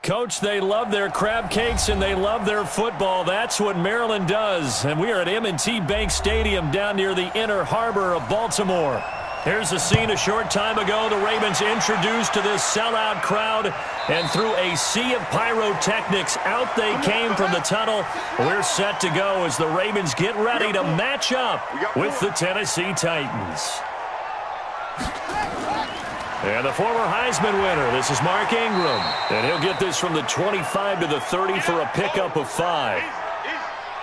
Coach, they love their crab cakes and they love their football. That's what Maryland does. And we are at M&T Bank Stadium down near the Inner Harbor of Baltimore. Here's a scene a short time ago. The Ravens introduced to this sellout crowd, and through a sea of pyrotechnics, out they came from the tunnel. We're set to go as the Ravens get ready to match up with the Tennessee Titans. And the former Heisman winner, this is Mark Ingram. And he'll get this from the 25 to the 30 for a pickup of 5.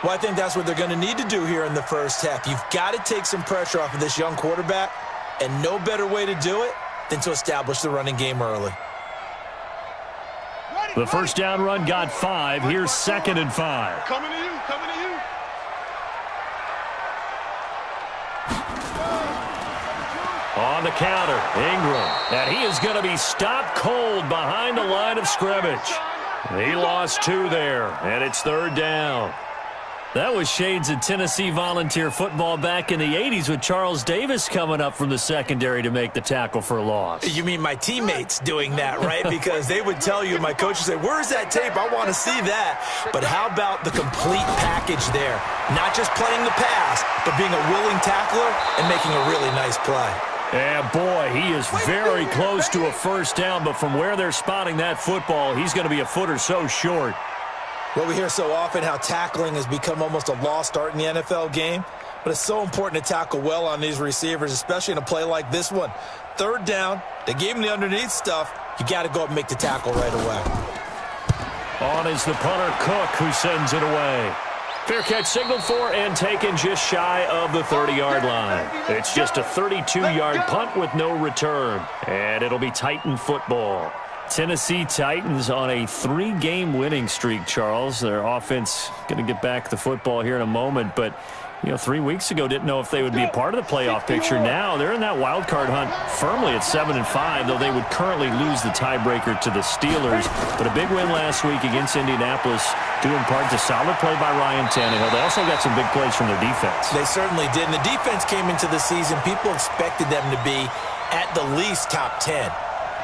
Well, I think that's what they're going to need to do here in the first half. You've got to take some pressure off of this young quarterback, and no better way to do it than to establish the running game early. The first down run got 5. Here's 2nd and 5. Coming to you, coming to you. On the counter, Ingram. And he is going to be stopped cold behind the line of scrimmage. He lost 2 there, and it's 3rd down. That was shades of Tennessee volunteer football back in the 80s with Charles Davis coming up from the secondary to make the tackle for a loss. You mean my teammates doing that, right? Because they would tell you, my coach would say, where's that tape? I want to see that. But how about the complete package there? Not just playing the pass, but being a willing tackler and making a really nice play. And boy, he is very close to a first down, but from where they're spotting that football, he's going to be a foot or so short. Well, we hear so often how tackling has become almost a lost art in the NFL game, but it's so important to tackle well on these receivers, especially in a play like this one. 3rd down, they gave him the underneath stuff. You got to go up and make the tackle right away. On is the punter, Cook, who sends it away. Fair catch signaled for and taken just shy of the 30-yard line. It's just a 32-yard punt with no return, and it'll be Titan football. Tennessee Titans on a 3-game winning streak, Charles. Their offense going to get back the football here in a moment, but 3 weeks ago didn't know if they would be a part of the playoff picture. Now they're in that wild card hunt firmly at 7-5, though they would currently lose the tiebreaker to the Steelers. But a big win last week against Indianapolis, due in part to solid play by Ryan Tannehill. They also got some big plays from their defense. They certainly did. And the defense came into the season, people expected them to be at the least top 10.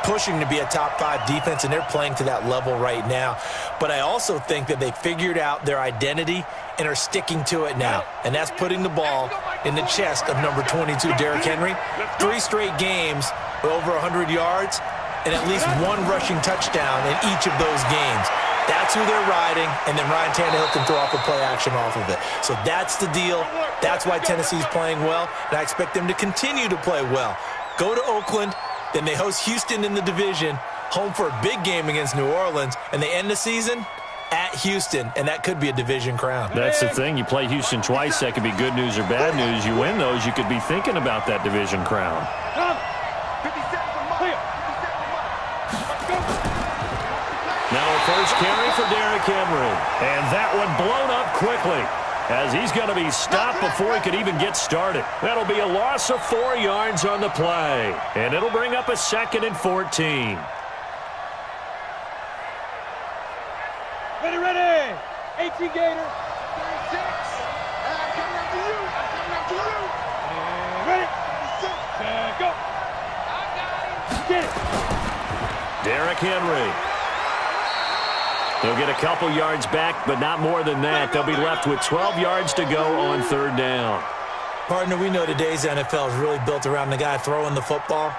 Pushing to be a top 5 defense, and they're playing to that level right now. But I also think that they figured out their identity and are sticking to it now, and that's putting the ball in the chest of number 22, Derrick Henry. 3 straight games with over 100 yards and at least 1 rushing touchdown in each of those games. That's who they're riding, and then Ryan Tannehill can throw off a play action off of it. So that's the deal. That's why Tennessee's playing well, and I expect them to continue to play well. Go to Oakland. Then they host Houston in the division, home for a big game against New Orleans, and they end the season at Houston, and that could be a division crown. That's the thing. You play Houston twice, that could be good news or bad news. You win those, you could be thinking about that division crown. Now a first carry for Derrick Henry, and that one blown up quickly, as he's going to be stopped before he could even get started. That'll be a loss of 4 yards on the play, and it'll bring up a 2nd and 14. Ready. 18 Gator. 36. Coming after you. And ready. And go. Get it. Derrick Henry. They'll get a couple yards back, but not more than that. They'll be left with 12 yards to go on 3rd down. Partner, we know today's NFL is really built around the guy throwing the football.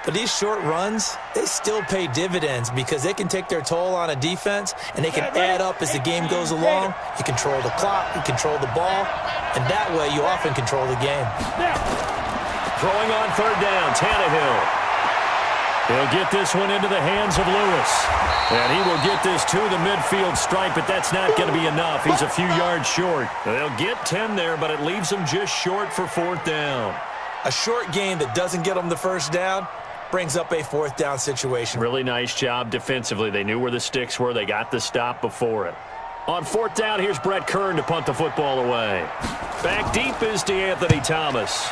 But these short runs, they still pay dividends because they can take their toll on a defense, and they can add up as the game goes along. You control the clock, you control the ball, and that way you often control the game. Throwing on 3rd down, Tannehill. He'll get this one into the hands of Lewis. And he will get this to the midfield stripe, but that's not going to be enough. He's a few yards short. They'll get 10 there, but it leaves them just short for 4th down. A short game that doesn't get them the first down brings up a 4th down situation. Really nice job defensively. They knew where the sticks were. They got the stop before it. On 4th down, here's Brett Kern to punt the football away. Back deep is DeAnthony Thomas.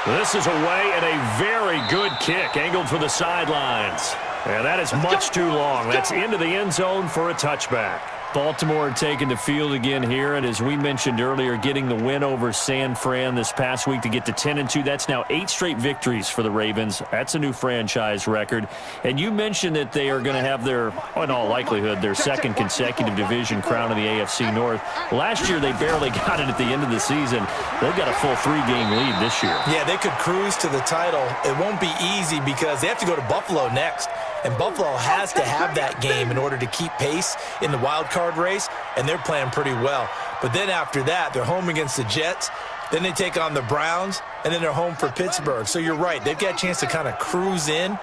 This is away and a very good kick, angled for the sidelines. And that is much too long. That's into the end zone for a touchback. Baltimore taking the field again here, and as we mentioned earlier, getting the win over San Fran this past week to get to 10-2. That's now 8 straight victories for the Ravens. That's a new franchise record. And you mentioned that they are going to have their, in all likelihood, their second consecutive division crown in the AFC North. Last year, they barely got it at the end of the season. They've got a full 3-game lead this year. Yeah, they could cruise to the title. It won't be easy because they have to go to Buffalo next. And Buffalo has to have that game in order to keep pace in the wild card race, and they're playing pretty well. But then after that, they're home against the Jets, then they take on the Browns, and then they're home for Pittsburgh. So you're right, they've got a chance to kind of cruise in,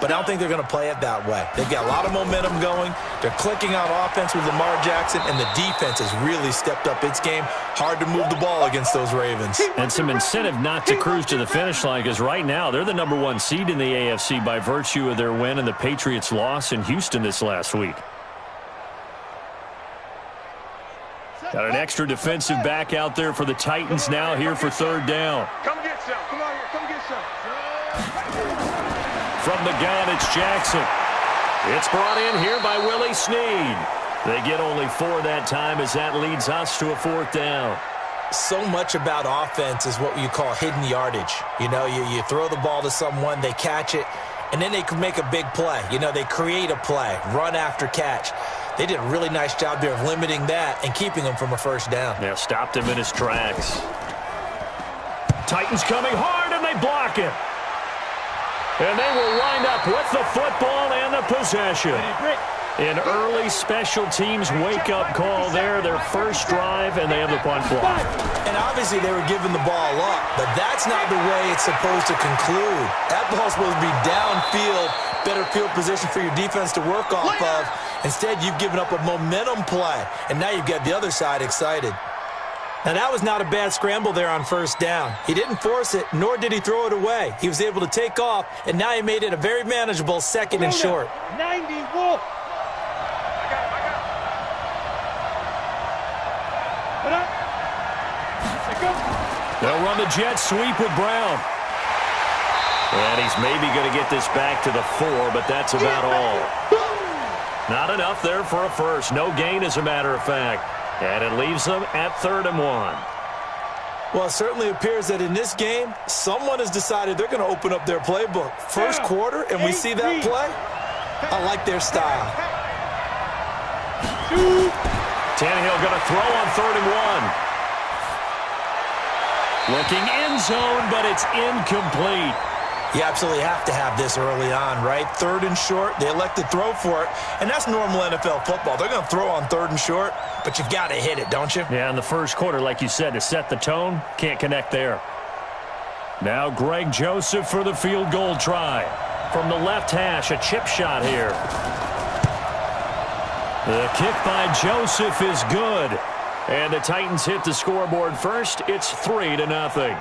but I don't think they're going to play it that way. They've got a lot of momentum going. They're clicking on offense with Lamar Jackson, and the defense has really stepped up its game. Hard to move the ball against those Ravens. And some incentive not to cruise to the finish line, because right now they're the #1 seed in the AFC by virtue of their win and the Patriots' loss in Houston this last week. Got an extra defensive back out there for the Titans now here for 3rd down. Come get some. Come on here. Come get some. From the gun, it's Jackson. It's brought in here by Willie Snead. They get only 4 that time as that leads us to a 4th down. So much about offense is what you call hidden yardage. You know, you throw the ball to someone, they catch it, and then they can make a big play. You know, they create a play, run after catch. They did a really nice job there of limiting that and keeping him from a 1st down. Yeah, stopped him in his tracks. Titans coming hard, and they block it. And they will wind up with the football and the possession. An early special teams wake-up call there, their first drive, and they have the punt block. And obviously they were giving the ball up, but that's not the way it's supposed to conclude. That ball's supposed to be downfield, better field position for your defense to work off of. Instead, you've given up a momentum play, and now you've got the other side excited. Now, that was not a bad scramble there on 1st down. He didn't force it, nor did he throw it away. He was able to take off, and now he made it a very manageable 2nd and short. 90 Wolf. They'll run the jet sweep with Brown. And he's maybe going to get this back to the 4, but that's about all. Not enough there for a first. No gain, as a matter of fact. And it leaves them at 3rd and 1. Well, it certainly appears that in this game, someone has decided they're going to open up their playbook. First quarter, and we see that play. I like their style. Tannehill going to throw on 3rd and 1. Looking end zone, but it's incomplete. You absolutely have to have this early on, right? 3rd and short, they elect to throw for it, and that's normal NFL football. They're going to throw on 3rd and short, but you've got to hit it, don't you? Yeah, in the first quarter, like you said, to set the tone, can't connect there. Now Greg Joseph for the field goal try. From the left hash, a chip shot here. The kick by Joseph is good. And the Titans hit the scoreboard first. It's 3-0.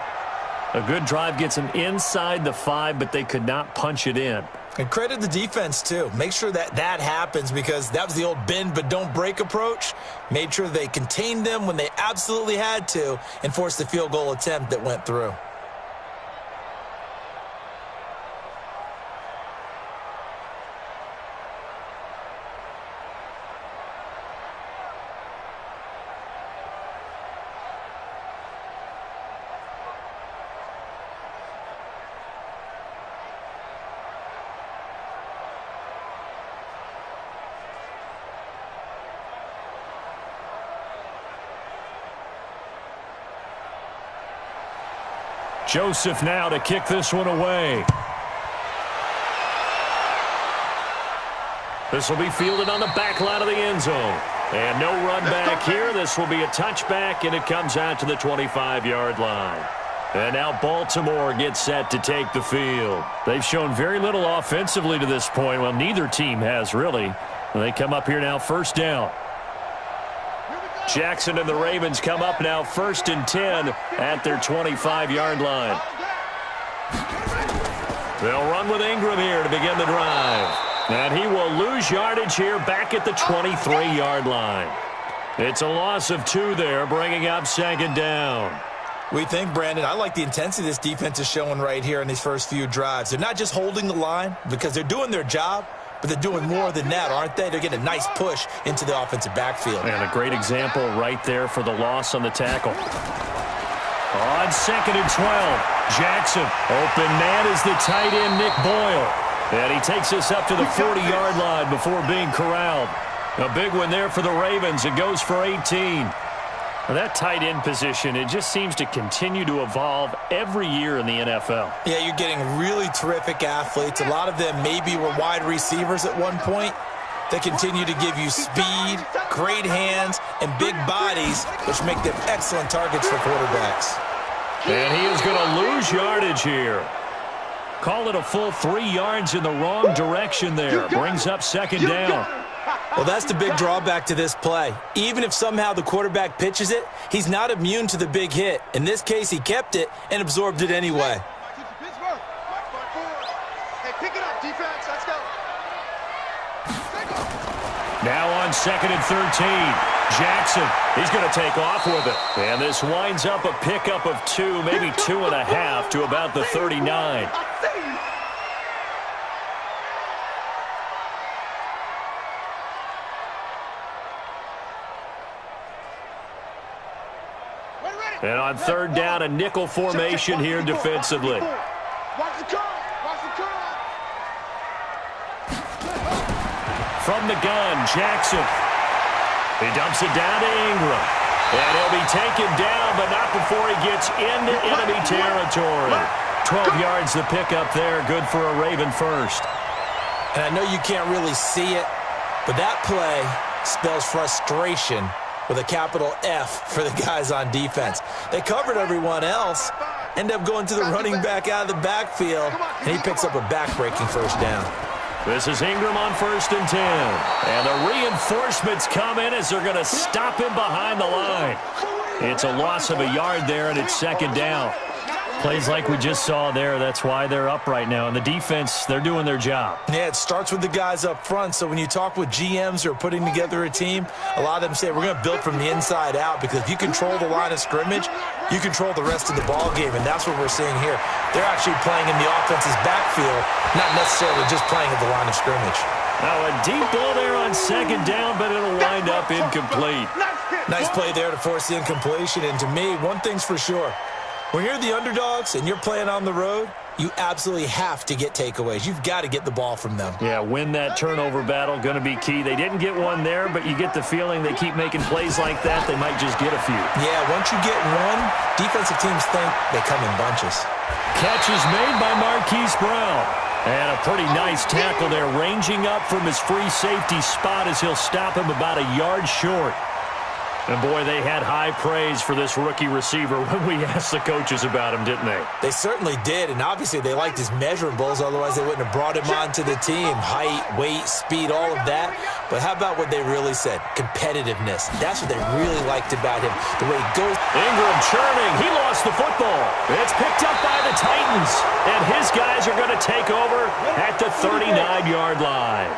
A good drive gets them inside the 5, but they could not punch it in. And credit the defense, too. Make sure that happens, because that was the old bend but don't break approach. Made sure they contained them when they absolutely had to and forced the field goal attempt that went through. Joseph now to kick this one away. This will be fielded on the back line of the end zone. And no run back here. This will be a touchback, and it comes out to the 25-yard line. And now Baltimore gets set to take the field. They've shown very little offensively to this point. Well, neither team has, really. And they come up here now 1st down. Jackson and the Ravens come up now 1st and 10 at their 25-yard line. They'll run with Ingram here to begin the drive. And he will lose yardage here back at the 23-yard line. It's a loss of 2 there, bringing up 2nd down. We think, Brandon, I like the intensity this defense is showing right here in these first few drives. They're not just holding the line because they're doing their job, but they're doing more than that, aren't they? They're getting a nice push into the offensive backfield. And a great example right there for the loss on the tackle. On 2nd and 12, Jackson. Open man is the tight end, Nick Boyle. And he takes us up to the 40-yard line before being corralled. A big one there for the Ravens. It goes for 18. That tight end position, it just seems to continue to evolve every year in the NFL. Yeah, you're getting really terrific athletes. A lot of them maybe were wide receivers at one point. They continue to give you speed, great hands, and big bodies, which make them excellent targets for quarterbacks. And he is going to lose yardage here. Call it a full 3 yards in the wrong direction there. Brings up 2nd down. Well, that's the big drawback to this play. Even if somehow the quarterback pitches it, he's not immune to the big hit. In this case, he kept it and absorbed it anyway. Now on 2nd and 13, Jackson, he's going to take off with it. And this winds up a pickup of 2, maybe 2.5 to about the 39. And on 3rd down, a nickel formation here defensively. From the gun, Jackson. He dumps it down to Ingram. And he'll be taken down, but not before he gets into enemy territory. 12 yards the pickup there. Good for a Raven first. And I know you can't really see it, but that play spells frustration with a capital F for the guys on defense. They covered everyone else, end up going to the running back out of the backfield, and he picks up a back-breaking 1st down. This is Ingram on 1st and 10. And the reinforcements come in as they're going to stop him behind the line. It's a loss of a yard there, and it's 2nd down. Plays like we just saw there, that's why they're up right now. And the defense, they're doing their job. Yeah, it starts with the guys up front. So when you talk with GMs who are putting together a team, a lot of them say, we're going to build from the inside out, because if you control the line of scrimmage, you control the rest of the ball game, and that's what we're seeing here. They're actually playing in the offense's backfield, not necessarily just playing at the line of scrimmage. Now a deep ball there on 2nd down, but it'll wind up incomplete. Nice play there to force the incompletion, and to me, one thing's for sure. When you're the underdogs and you're playing on the road, you absolutely have to get takeaways. You've got to get the ball from them. Yeah, win that turnover battle, going to be key. They didn't get one there, but you get the feeling they keep making plays like that, they might just get a few. Yeah, once you get one, defensive teams think they come in bunches. Catch is made by Marquise Brown. And a pretty nice tackle there, ranging up from his free safety spot as he'll stop him about a yard short. And, boy, they had high praise for this rookie receiver when we asked the coaches about him, didn't they? They certainly did, and obviously they liked his measurables. Otherwise, they wouldn't have brought him onto the team. Height, weight, speed, all of that. But how about what they really said? Competitiveness. That's what they really liked about him, the way he goes. Ingram churning. He lost the football. It's picked up by the Titans, and his guys are going to take over at the 39-yard line.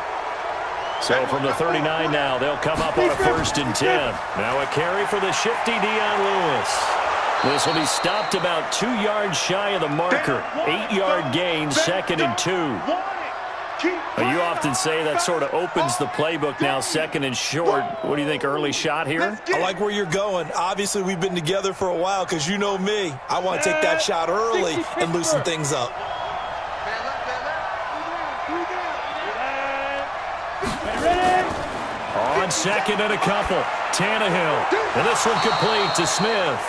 So from the 39 now, they'll come up on a 1st and 10. Now a carry for the shifty Dion Lewis. This will be stopped about 2 yards shy of the marker. 8-yard gain, 2nd and 2. You often say that sort of opens the playbook now, 2nd and short. What do you think, early shot here? I like where you're going. Obviously, we've been together for a while because you know me. I want to take that shot early and loosen things up. On 2nd and a couple, Tannehill. And this one complete to Smith.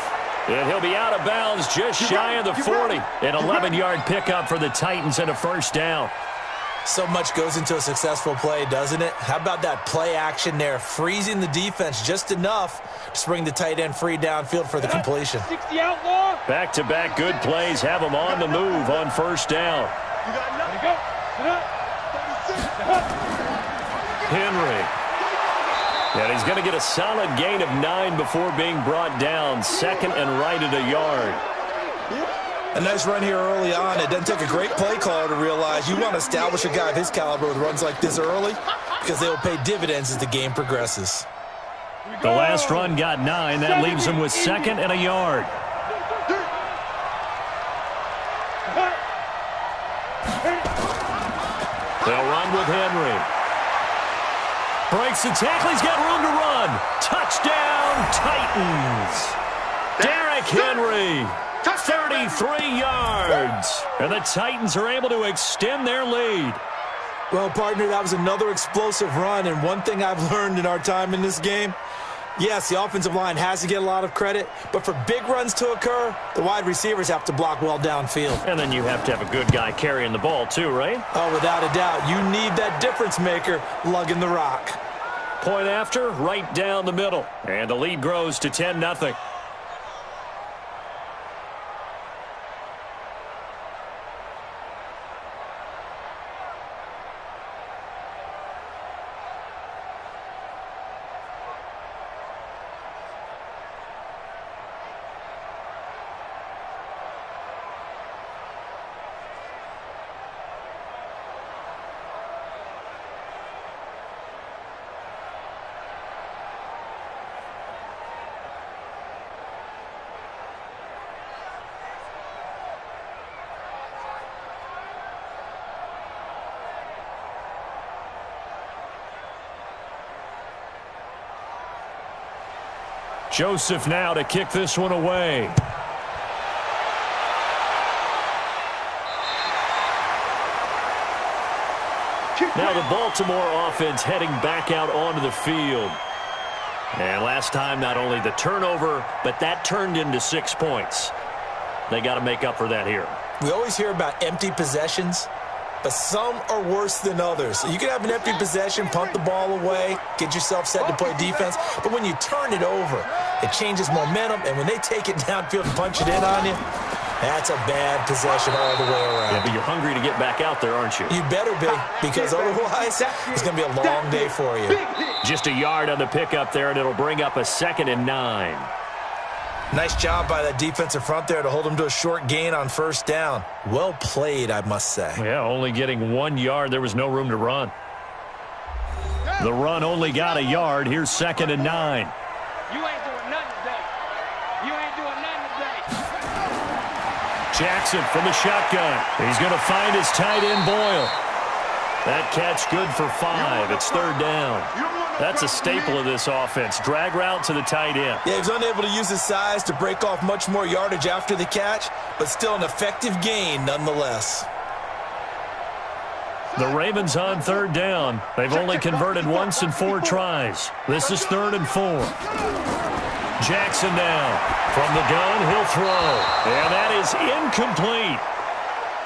And he'll be out of bounds just shy of the 40. An 11-yard pickup for the Titans and a 1st down. So much goes into a successful play, doesn't it? How about that play action there, freezing the defense just enough to bring the tight end free downfield for the completion. Back-to-back good plays have him on the move on 1st down. Henry. And he's going to get a solid gain of 9 before being brought down. 2nd and right at a yard. A nice run here early on. It doesn't take a great play caller to realize you want to establish a guy of his caliber with runs like this early because they will pay dividends as the game progresses. The last run got 9. That leaves him with 2nd and a yard. They'll run with Henry. Breaks the tackle. He's got room to run. Touchdown, Titans. Derrick Henry, 33 yards. And the Titans are able to extend their lead. Well, partner, that was another explosive run, and one thing I've learned in our time in this game, yes, the offensive line has to get a lot of credit, but for big runs to occur, the wide receivers have to block well downfield. And then you have to have a good guy carrying the ball too, right? Oh, without a doubt. You need that difference maker lugging the rock. Point after, right down the middle. And the lead grows to 10-0. Joseph now to kick this one away. Now the Baltimore offense heading back out onto the field. And last time, not only the turnover, but that turned into 6 points. They got to make up for that here. We always hear about empty possessions, but some are worse than others. You can have an empty possession, punt the ball away, get yourself set to play defense, but when you turn it over, it changes momentum, and when they take it downfield and punch it in on you, that's a bad possession all the way around. Yeah, but you're hungry to get back out there, aren't you? You better be, because otherwise it's going to be a long day for you. Just a yard on the pickup there, and it'll bring up a 2nd and 9. Nice job by that defensive front there to hold them to a short gain on first down. Well played, I must say. Yeah, only getting 1 yard. There was no room to run. The run only got a yard. Here's 2nd and 9. You ain't doing nothing today. You ain't doing nothing today. Jackson from the shotgun. He's going to find his tight end, Boyle. That catch good for 5. It's 3rd down. That's a staple of this offense. Drag route to the tight end. Yeah, he was unable to use his size to break off much more yardage after the catch, but still an effective gain nonetheless. The Ravens on 3rd down. They've only converted once in 4 tries. This is 3rd and 4. Jackson now. From the gun, he'll throw. And that is incomplete.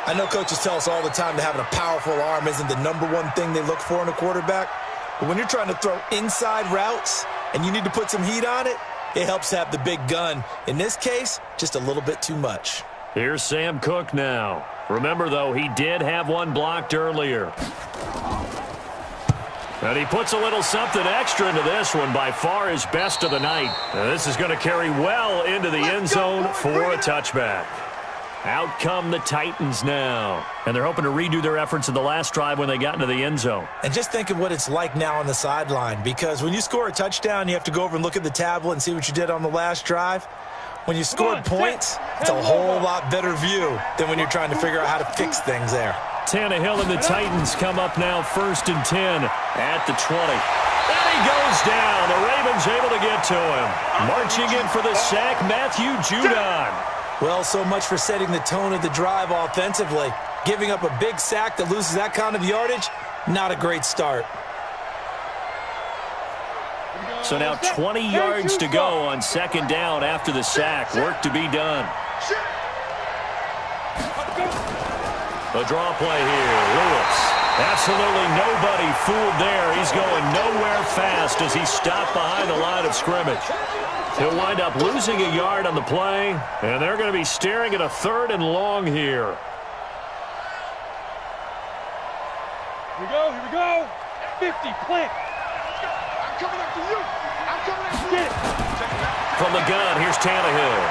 I know coaches tell us all the time that having a powerful arm isn't the #1 thing they look for in a quarterback. But when you're trying to throw inside routes and you need to put some heat on it, it helps have the big gun. In this case, just a little bit too much. Here's Sam Cook now. Remember, though, he did have one blocked earlier. And he puts a little something extra into this one, by far his best of the night. And this is going to carry well into the end zone for a touchback. Out come the Titans now. And they're hoping to redo their efforts in the last drive when they got into the end zone. And just think of what it's like now on the sideline, because when you score a touchdown, you have to go over and look at the tablet and see what you did on the last drive. When you scored points, it's a whole lot better view than when you're trying to figure out how to fix things there. Tannehill and the Titans come up now 1st and 10 at the 20. And he goes down. The Ravens able to get to him. Marching in for the sack, Matthew Judon. Well, so much for setting the tone of the drive offensively. Giving up a big sack that loses that kind of yardage, not a great start. So now 20 yards to go on 2nd down after the sack. Work to be done. A draw play here. Lewis. Absolutely nobody fooled there. He's going nowhere fast as he stopped behind the line of scrimmage. He'll wind up losing a yard on the play, and they're going to be staring at a 3rd and long here. Here we go. 50, plant. I'm coming after you. I'm coming after you. Get it. From the gun, here's Tannehill.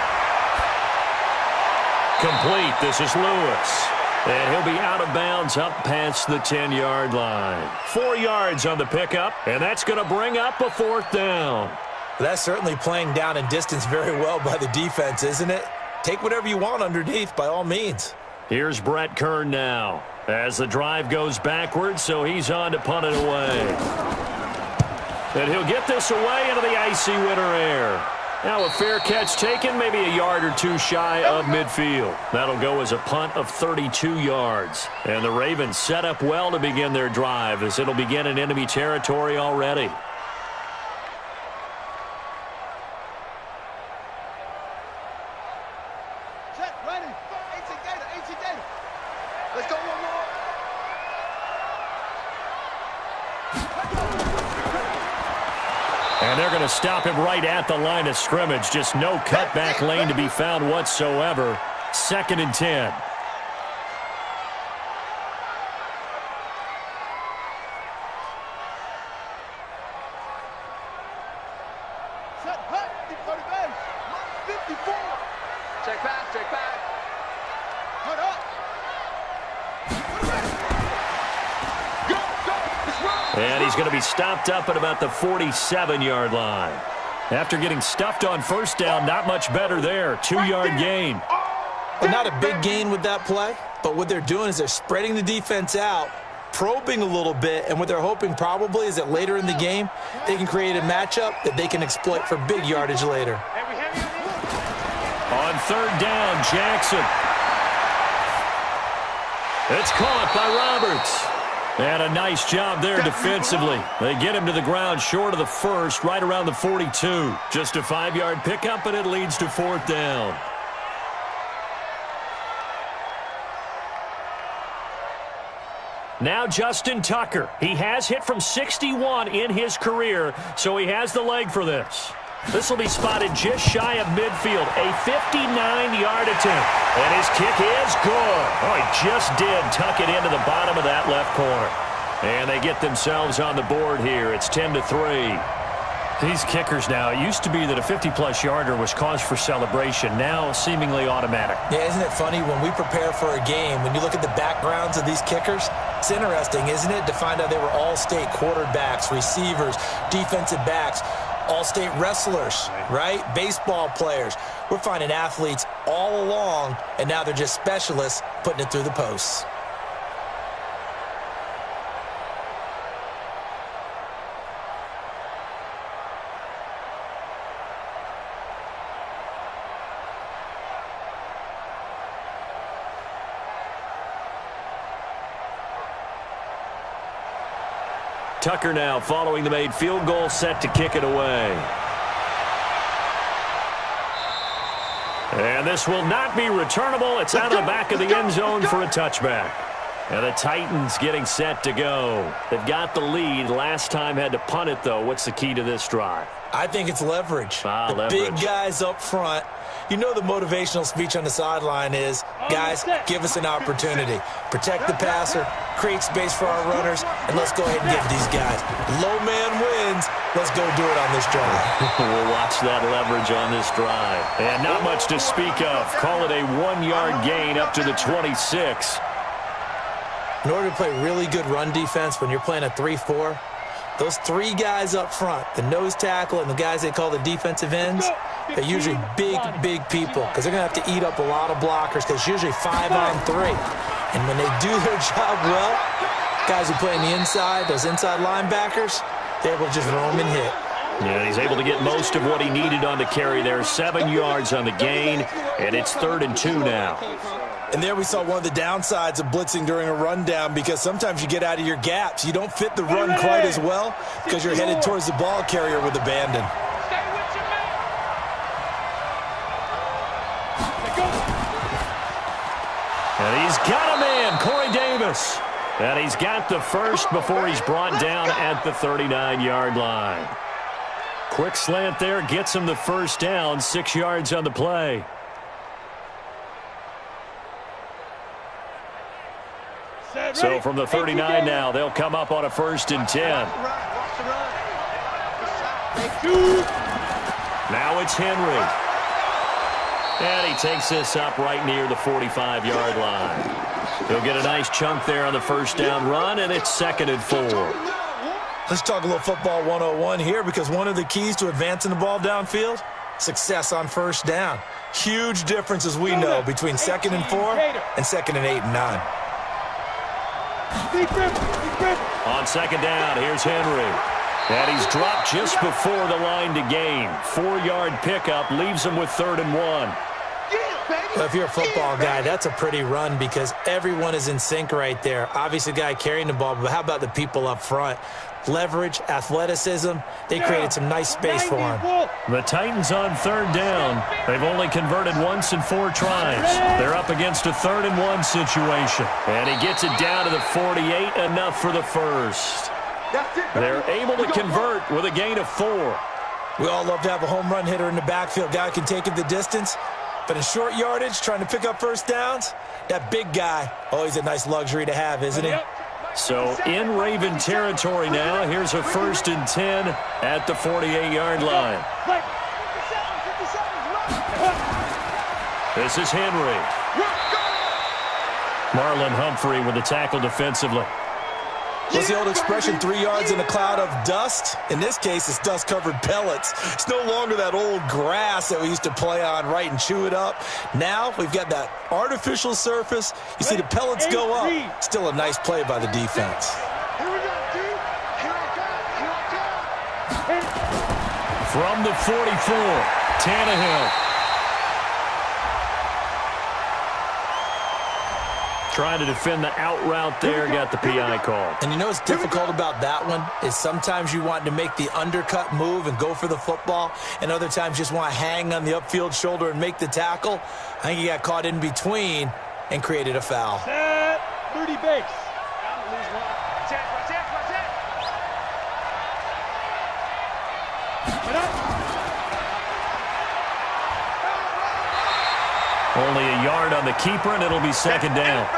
Complete. This is Lewis. And he'll be out of bounds up past the 10-yard line. 4 yards on the pickup, and that's going to bring up a 4th down. That's certainly playing down in distance very well by the defense, isn't it? Take whatever you want underneath, by all means. Here's Brett Kern now as the drive goes backwards, so he's on to punt it away. And he'll get this away into the icy winter air. Now a fair catch taken, maybe a yard or two shy of midfield. That'll go as a punt of 32 yards. And the Ravens set up well to begin their drive as it'll begin in enemy territory already. Set, ready. 18 Gator, 18 Gator. Let's go one more. And they're going to stop him right at the line of scrimmage. Just no cutback lane to be found whatsoever. 2nd and 10. Set, hut, deep 30 base. 54. Check back, check back. Hut up. Go, go, let's run. And he's going to be stopped up at about the 47-yard line. After getting stuffed on first down, not much better there. 2-yard gain. Well, not a big gain with that play, but what they're doing is they're spreading the defense out, probing a little bit, and what they're hoping probably is that later in the game, they can create a matchup that they can exploit for big yardage later. On 3rd down, Jackson. It's caught by Roberts. And a nice job there defensively. They get him to the ground short of the first, right around the 42. Just a 5-yard pickup, and it leads to 4th down. Now Justin Tucker. He has hit from 61 in his career, so he has the leg for this. This will be spotted just shy of midfield, a 59-yard attempt. And his kick is good. Oh, he just did tuck it into the bottom of that left corner. And they get themselves on the board here. It's 10-3. These kickers now, it used to be that a 50-plus yarder was cause for celebration. Now seemingly automatic. Yeah, isn't it funny when we prepare for a game, when you look at the backgrounds of these kickers, it's interesting, isn't it, to find out they were all-state quarterbacks, receivers, defensive backs, all-state wrestlers, right? Baseball players. We're finding athletes all along, and now they're just specialists putting it through the posts. Tucker now following the made field goal, set to kick it away. And this will not be returnable. It's out of the back of the end zone for a touchback. And the Titans getting set to go. They've got the lead. Last time had to punt it, though. What's the key to this drive? I think it's leverage. Leverage. Big guys up front. You know the motivational speech on the sideline is, guys, give us an opportunity. Protect the passer, create space for our runners, and let's go ahead and give these guys. Low man wins. Let's go do it on this drive. We'll watch that leverage on this drive. And not much to speak of. Call it a 1-yard gain up to the 26. In order to play really good run defense when you're playing a 3-4, those 3 guys up front, the nose tackle and the guys they call the defensive ends, they're usually big people because they're going to have to eat up a lot of blockers because it's usually 5-on-3. And when they do their job well, guys who play on the inside, those inside linebackers, they're able to just roam and hit. Yeah, he's able to get most of what he needed on the carry there. 7 yards on the gain, and it's 3rd and 2 now. And there we saw one of the downsides of blitzing during a rundown because sometimes you get out of your gaps. You don't fit the run quite as well because you're headed towards the ball carrier with abandon. And he's got a man, Corey Davis. And he's got the first before he's brought down at the 39-yard line. Quick slant there, gets him the first down, 6 yards on the play. So from the 39 now, they'll come up on a 1st and 10. Now it's Henry. And he takes this up right near the 45-yard line. He'll get a nice chunk there on the first down run, and it's 2nd and 4. Let's talk a little football 101 here because one of the keys to advancing the ball downfield, success on first down. Huge difference, as we know, between 2nd and 4 and 2nd and 8 and 9. On 2nd down, here's Henry. And he's dropped just before the line to gain. 4-yard pickup leaves him with 3rd and 1. Well, if you're a football guy, that's a pretty run because everyone is in sync right there. Obviously, the guy carrying the ball, but how about the people up front? Leverage, athleticism, they created some nice space for him. The Titans on 3rd down. They've only converted once in 4 tries. They're up against a 3rd and 1 situation. And he gets it down to the 48, enough for the first. They're able to convert with a gain of 4. We all love to have a home run hitter in the backfield. Guy can take it the distance. But in short yardage, trying to pick up first downs, that big guy, always a nice luxury to have, isn't he? So in Raven territory now, here's a 1st and 10 at the 48-yard line. This is Henry. Marlon Humphrey with the tackle defensively. What's the old expression, 3 yards in a cloud of dust? In this case, it's dust-covered pellets. It's no longer that old grass that we used to play on, right, and chew it up. Now we've got that artificial surface. You see the pellets go up. Still a nice play by the defense. From the 44, Tannehill. Trying to defend the out route there, got the PI call. And you know what's difficult about that one is sometimes you want to make the undercut move and go for the football, and other times you just want to hang on the upfield shoulder and make the tackle. I think he got caught in between and created a foul. Set, 30 base. Only a yard on the keeper, and it'll be 2nd down.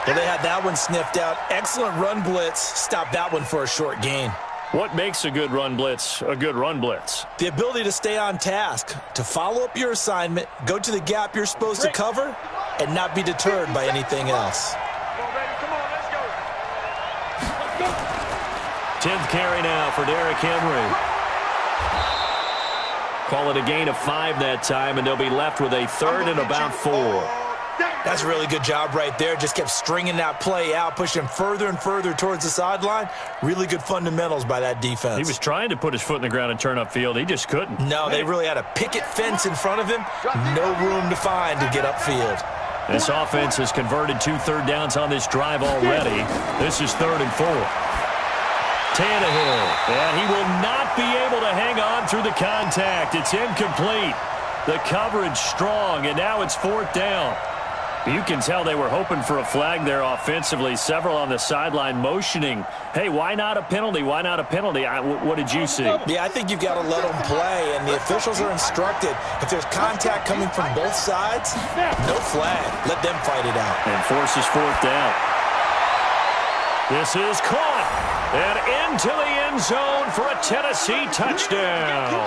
Well, they had that one sniffed out. Excellent run blitz. Stopped that one for a short gain. What makes a good run blitz a good run blitz? The ability to stay on task, to follow up your assignment, go to the gap you're supposed to cover, and not be deterred by anything else. 10th carry now for Derrick Henry. Call it a gain of 5 that time, and they'll be left with a 3rd and about 4. That's a really good job right there. Just kept stringing that play out, pushing further and further towards the sideline. Really good fundamentals by that defense. He was trying to put his foot in the ground and turn upfield. He just couldn't. No, they really had a picket fence in front of him. No room to find to get upfield. This offense has converted 2 third downs on this drive already. This is 3rd and 4. Tannehill, and he will not be able to hang on through the contact. It's incomplete. The coverage strong, and now it's 4th down. You can tell they were hoping for a flag there offensively. Several on the sideline motioning, hey, why not a penalty? Why not a penalty? What did you see? Yeah, I think you've got to let them play, and the officials are instructed. If there's contact coming from both sides, no flag. Let them fight it out. And forces 4th down. This is caught, and into the end zone for a Tennessee touchdown.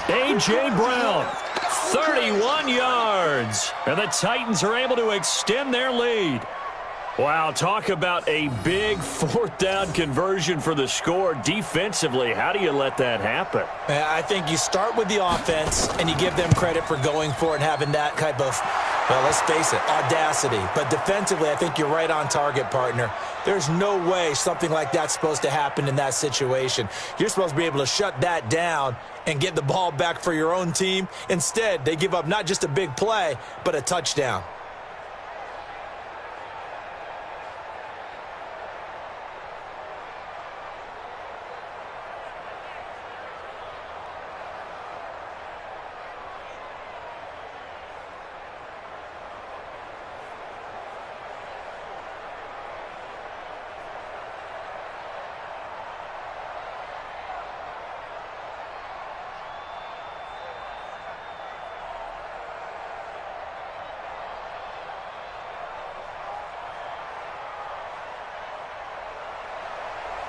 A.J. Brown, 31 yards, and the Titans are able to extend their lead. Wow, talk about a big 4th down conversion for the score. Defensively, how do you let that happen? I think you start with the offense, and you give them credit for going for it and having that type of, well, let's face it, audacity. But defensively, I think you're right on target, partner. There's no way something like that's supposed to happen in that situation. You're supposed to be able to shut that down and get the ball back for your own team. Instead, they give up not just a big play, but a touchdown.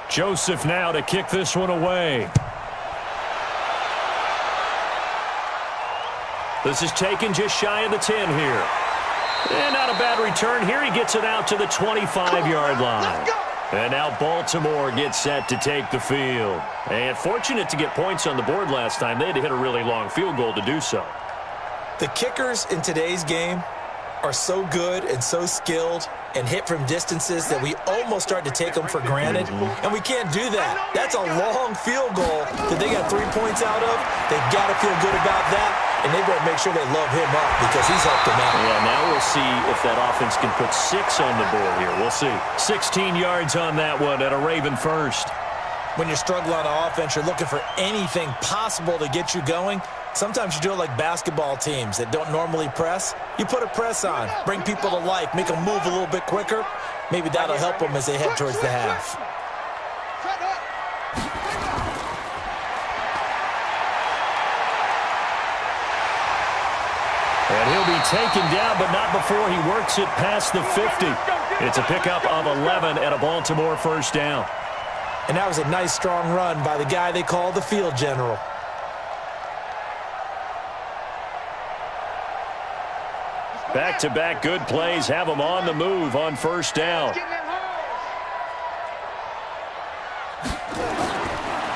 Joseph now to kick this one away. This is taken just shy of the 10 here. And not a bad return here. He gets it out to the 25-yard line. And now Baltimore gets set to take the field. And fortunate to get points on the board last time. They had to hit a really long field goal to do so. The kickers in today's game are so good and so skilled and hit from distances that we almost start to take them for granted, and we can't do that. That's a long field goal that they got 3 points out of. They've got to feel good about that, and they better make sure they love him up because he's helped them out. Yeah, now we'll see if that offense can put 6 on the board here. We'll see. 16 yards on that one at a Raven first. When you're struggling on offense, you're looking for anything possible to get you going. Sometimes you do it like basketball teams that don't normally press. You put a press on, bring people to life, make them move a little bit quicker. Maybe that'll help them as they head towards the half. And he'll be taken down, but not before he works it past the 50. It's a pickup of 11 and a Baltimore first down. And that was a nice, strong run by the guy they call the field general. Back-to-back good plays have them on the move on first down.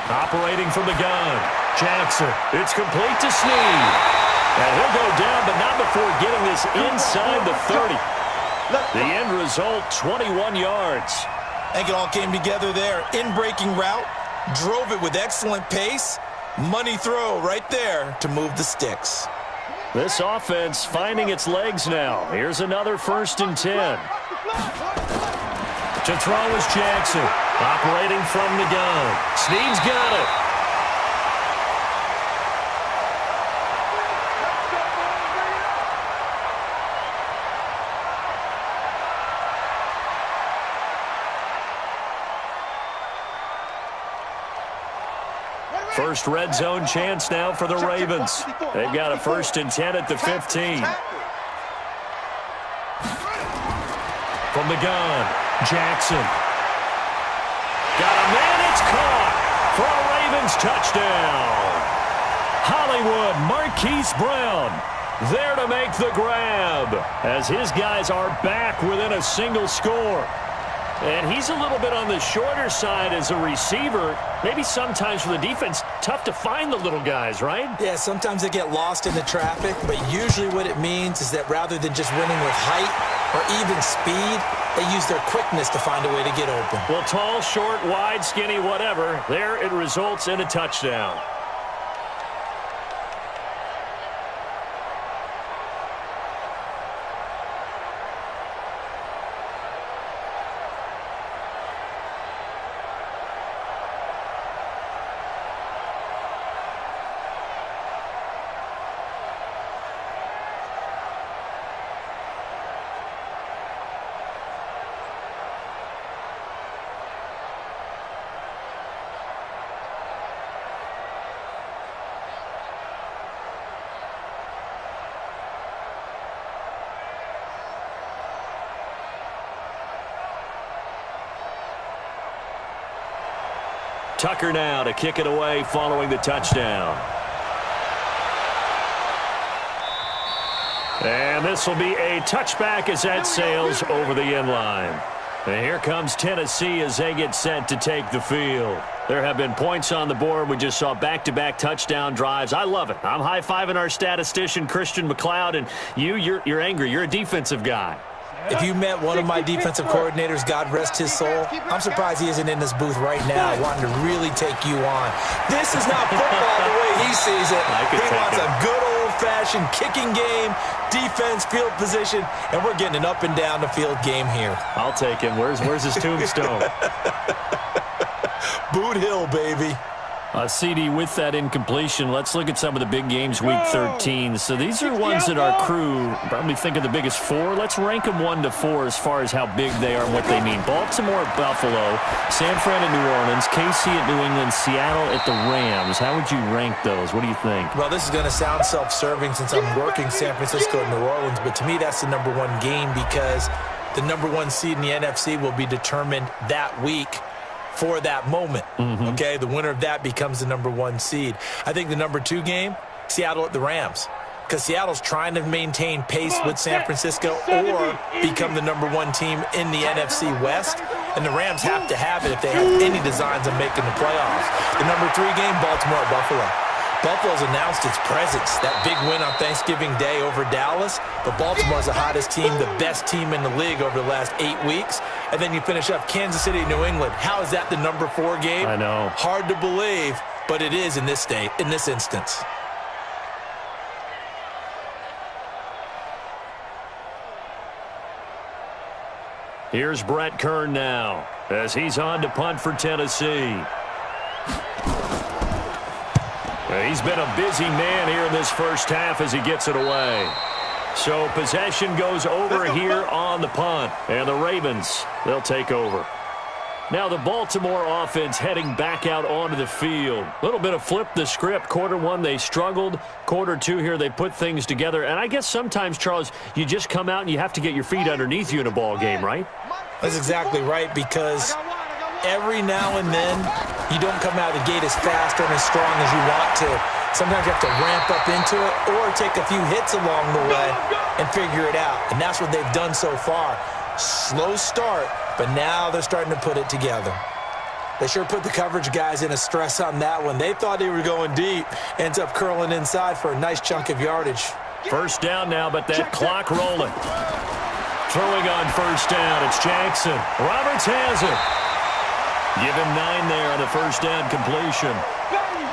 Operating from the gun, Jackson. It's complete to Snead. And he'll go down, but not before getting this inside the 30. The end result, 21 yards. I think it all came together there. In-breaking route, drove it with excellent pace. Money throw right there to move the sticks. This offense finding its legs now. Here's another 1st and 10. To throw is Jackson. Operating from the gun. Snead's got it. First red zone chance now for the Ravens. They've got a 1st and 10 at the 15. From the gun, Jackson. Got a man, it's caught for a Ravens touchdown. Hollywood Marquise Brown there to make the grab as his guys are back within a single score. And he's a little bit on the shorter side as a receiver. Maybe sometimes for the defense, tough to find the little guys, right? Yeah, sometimes they get lost in the traffic, but usually what it means is that rather than just winning with height or even speed, they use their quickness to find a way to get open. Well, tall, short, wide, skinny, whatever, there it results in a touchdown. Tucker now to kick it away following the touchdown. And this will be a touchback as that sails over the end line. And here comes Tennessee as they get set to take the field. There have been points on the board. We just saw back-to-back touchdown drives. I love it. I'm high-fiving our statistician, Christian McLeod, and you're angry. You're a defensive guy. If you met one of my defensive coordinators, God rest his soul, I'm surprised he isn't in this booth right now wanting to really take you on. This is not football the way he sees it. He wants a good old-fashioned kicking game, defense, field position, and we're getting an up-and-down the field game here. I'll take him. Where's his tombstone? Boot Hill, baby. CD, with that incompletion, let's look at some of the big games week 13. So these are ones that our crew probably think of the biggest 4. Let's rank them 1 to 4 as far as how big they are and what they mean. Baltimore at Buffalo, San Fran at New Orleans, KC at New England, Seattle at the Rams. How would you rank those? What do you think? Well, this is going to sound self-serving since I'm working San Francisco and New Orleans, but to me that's the number 1 game because the number 1 seed in the NFC will be determined that week for that moment, okay? The winner of that becomes the number 1 seed. I think the number 2 game, Seattle at the Rams. because Seattle's trying to maintain pace with San Francisco or become the #1 team in the NFC West. And the Rams have to have it if they have any designs on making the playoffs. The #3 game, Baltimore at Buffalo. Buffalo's announced its presence, that big win on Thanksgiving Day over Dallas. But Baltimore's the hottest team, the best team in the league over the last 8 weeks. And then you finish up Kansas City, New England. How is that the #4 game? I know. Hard to believe, but it is in this instance. Here's Brett Kern now as he's on to punt for Tennessee. He's been a busy man here in this first half as he gets it away. So possession goes over here on the punt, and the Ravens, they'll take over. Now the Baltimore offense heading back out onto the field. A little bit of flip the script. Quarter one, they struggled. Quarter two here, they put things together. And I guess sometimes, Charles, you just come out and you have to get your feet underneath you in a ball game, right? That's exactly right, because every now and then you don't come out of the gate as fast and as strong as you want to. Sometimes you have to ramp up into it or take a few hits along the way and figure it out. And that's what they've done so far. Slow start, but now they're starting to put it together. They sure put the coverage guys in a stress on that one. They thought they were going deep. Ends up curling inside for a nice chunk of yardage. First down now, but that clock rolling. Throwing on first down, it's Jackson. Roberts has it. Give him 9 there on the first down completion.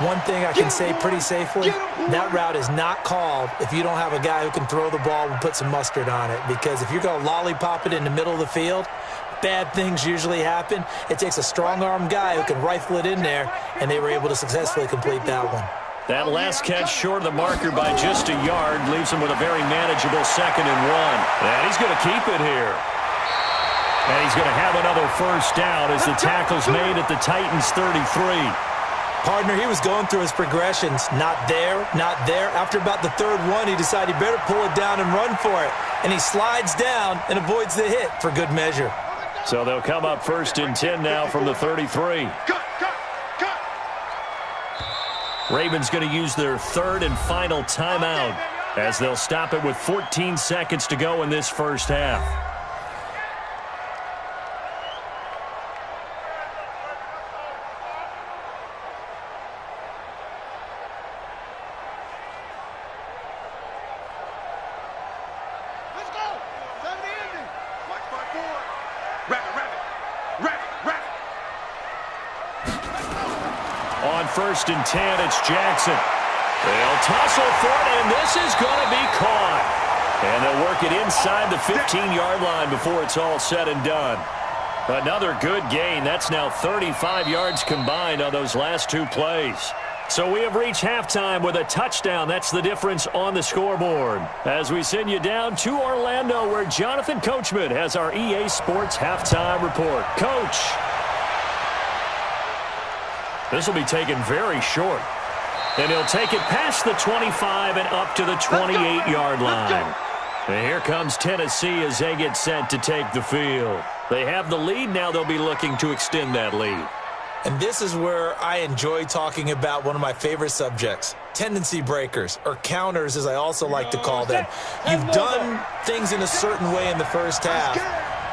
One thing I can say pretty safely, that route is not called if you don't have a guy who can throw the ball and put some mustard on it. Because if you're going to lollipop it in the middle of the field, bad things usually happen. It takes a strong-armed guy who can rifle it in there, and they were able to successfully complete that one. That last catch short of the marker by just a yard leaves him with a very manageable 2nd and 1. And he's going to keep it here. And he's going to have another first down as the tackle's made at the Titans' 33. Partner, he was going through his progressions. Not there, not there. After about the 3rd one, he decided he better pull it down and run for it. And he slides down and avoids the hit for good measure. So they'll come up 1st and 10 now from the 33. Ravens going to use their 3rd and final timeout as they'll stop it with 14 seconds to go in this first half. On 1st and 10, it's Jackson. They'll tussle for it, and this is going to be caught. And they'll work it inside the 15-yard line before it's all said and done. Another good gain. That's now 35 yards combined on those last 2 plays. So we have reached halftime with a touchdown. That's the difference on the scoreboard. As we send you down to Orlando, where Jonathan Coachman has our EA Sports Halftime Report. Coach. This will be taken very short. And he'll take it past the 25 and up to the 28-yard line. And here comes Tennessee as they get set to take the field. They have the lead. Now they'll be looking to extend that lead. And this is where I enjoy talking about one of my favorite subjects, tendency breakers, or counters as I also like to call them. You've done things in a certain way in the first half,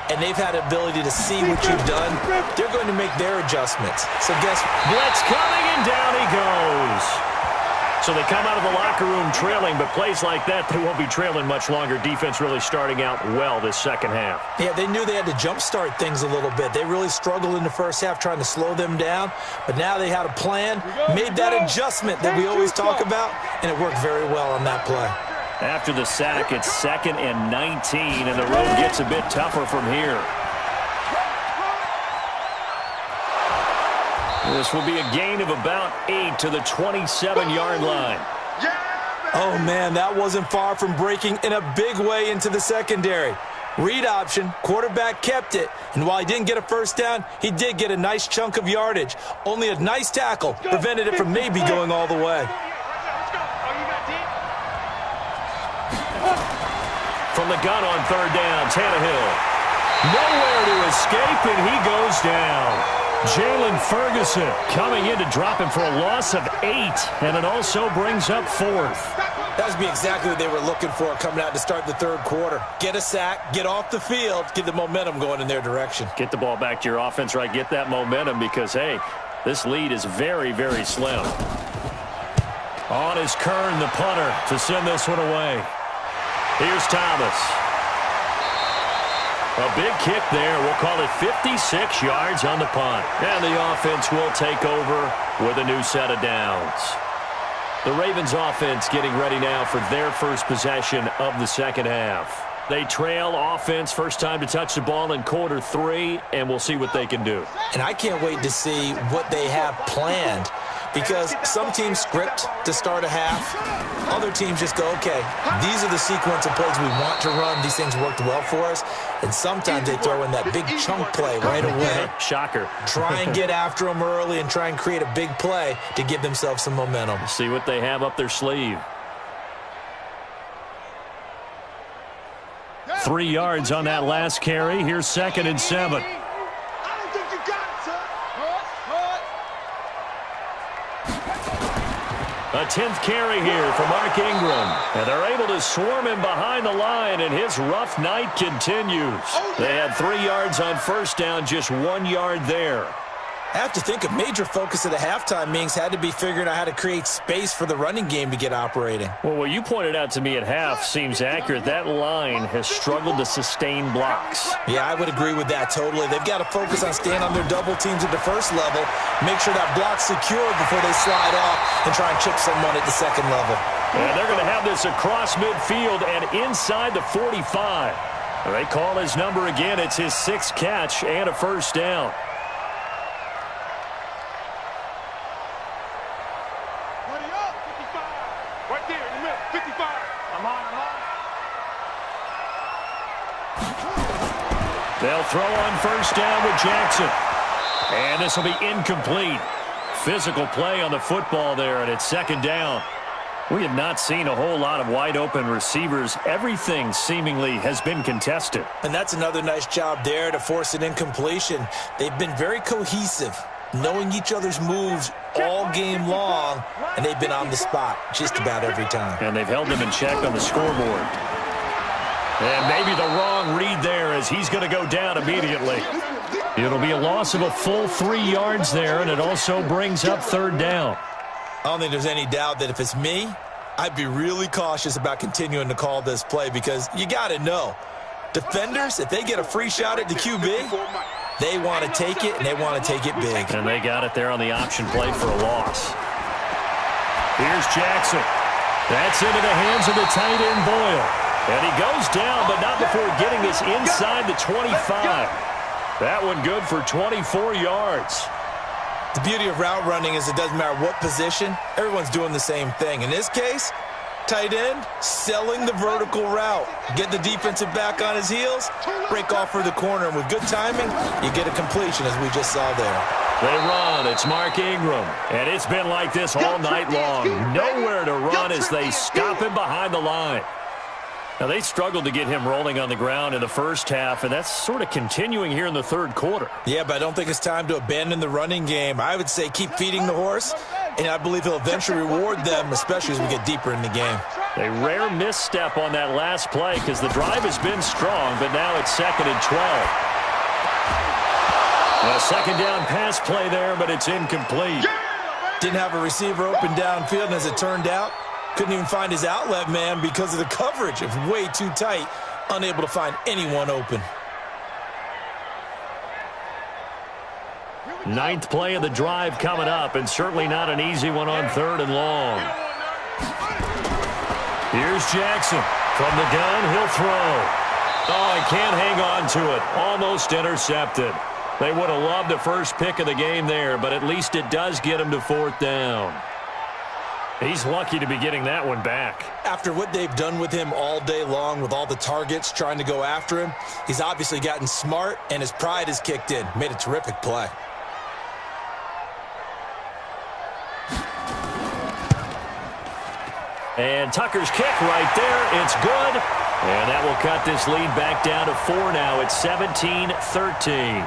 and they've had the ability to see what you've done. They're going to make their adjustments. So guess blitz coming, and down he goes. So they come out of the locker room trailing, but plays like that, they won't be trailing much longer. Defense really starting out well this second half. Yeah, they knew they had to jumpstart things a little bit. They really struggled in the first half trying to slow them down, but now they had a plan, made that adjustment that we always talk about, and it worked very well on that play. After the sack, it's 2nd and 19, and the road gets a bit tougher from here. This will be a gain of about 8 to the 27-yard line. Oh, man, that wasn't far from breaking in a big way into the secondary. Read option, quarterback kept it, and while he didn't get a first down, he did get a nice chunk of yardage. Only a nice tackle prevented it from maybe going all the way. From the gun on 3rd down, Tannehill. Nowhere to escape, and he goes down. Jalen Ferguson coming in to drop him for a loss of 8, and it also brings up 4th. That would be exactly what they were looking for coming out to start the third quarter. Get a sack, get off the field, get the momentum going in their direction. Get the ball back to your offense, right? Get that momentum because, hey, this lead is very, very slim. On is Kern, the punter, to send this one away. Here's Thomas. A big kick there. We'll call it 56 yards on the punt. And the offense will take over with a new set of downs. The Ravens offense getting ready now for their first possession of the second half. They trail offense, first time to touch the ball in quarter 3, and we'll see what they can do. And I can't wait to see what they have planned, because some teams script to start a half. Other teams just go, okay, these are the sequence of plays we want to run. These things worked well for us. And sometimes they throw in that big chunk play right away. Shocker. Try and get after them early and try and create a big play to give themselves some momentum. See what they have up their sleeve. 3 yards on that last carry. Here's 2nd and 7. A 10th carry here for Mark Ingram. And they're able to swarm him behind the line, and his rough night continues. They had 3 yards on first down, just 1 yard there. I have to think a major focus of the halftime meetings had to be figuring out how to create space for the running game to get operating. Well, what you pointed out to me at half seems accurate. That line has struggled to sustain blocks. Yeah, I would agree with that totally. They've got to focus on staying on their double teams at the first level, make sure that block's secure before they slide off and try and chip someone at the second level. And they're going to have this across midfield and inside the 45. They call his number again. It's his 6th catch and a first down. They'll throw on first down with Jackson. And this will be incomplete. Physical play on the football there, and it's 2nd down. We have not seen a whole lot of wide-open receivers. Everything seemingly has been contested. And that's another nice job there to force an incompletion. They've been very cohesive, knowing each other's moves all game long, and they've been on the spot just about every time. And they've held them in check on the scoreboard. And maybe the wrong read there as he's going to go down immediately. It'll be a loss of a full 3 yards there, and it also brings up 3rd down. I don't think there's any doubt that if it's me, I'd be really cautious about continuing to call this play, because you got to know, defenders, if they get a free shot at the QB, they want to take it, and they want to take it big. And they got it there on the option play for a loss. Here's Jackson. That's into the hands of the tight end, Boyle. And he goes down, but not before getting this inside the 25. That one good for 24 yards. The beauty of route running is it doesn't matter what position. Everyone's doing the same thing. In this case, tight end, selling the vertical route. Get the defensive back on his heels, break off for the corner. And with good timing, you get a completion, as we just saw there. They run. It's Mark Ingram. And it's been like this all night long. Nowhere to run as they stop him behind the line. Now, they struggled to get him rolling on the ground in the first half, and that's sort of continuing here in the third quarter. Yeah, but I don't think it's time to abandon the running game. I would say keep feeding the horse, and I believe he'll eventually reward them, especially as we get deeper in the game. A rare misstep on that last play because the drive has been strong, but now it's 2nd and 12. A 2nd down pass play there, but it's incomplete. Didn't have a receiver open downfield, and as it turned out, couldn't even find his outlet man because of the coverage. It was way too tight, unable to find anyone open. 9th play of the drive coming up, and certainly not an easy one on 3rd and long. Here's Jackson. From the gun, he'll throw. Oh, he can't hang on to it. Almost intercepted. They would have loved the first pick of the game there, but at least it does get him to 4th down. He's lucky to be getting that one back. After what they've done with him all day long with all the targets trying to go after him, he's obviously gotten smart, and his pride has kicked in. Made a terrific play. And Tucker's kick right there. It's good. And that will cut this lead back down to 4 now. It's 17-13.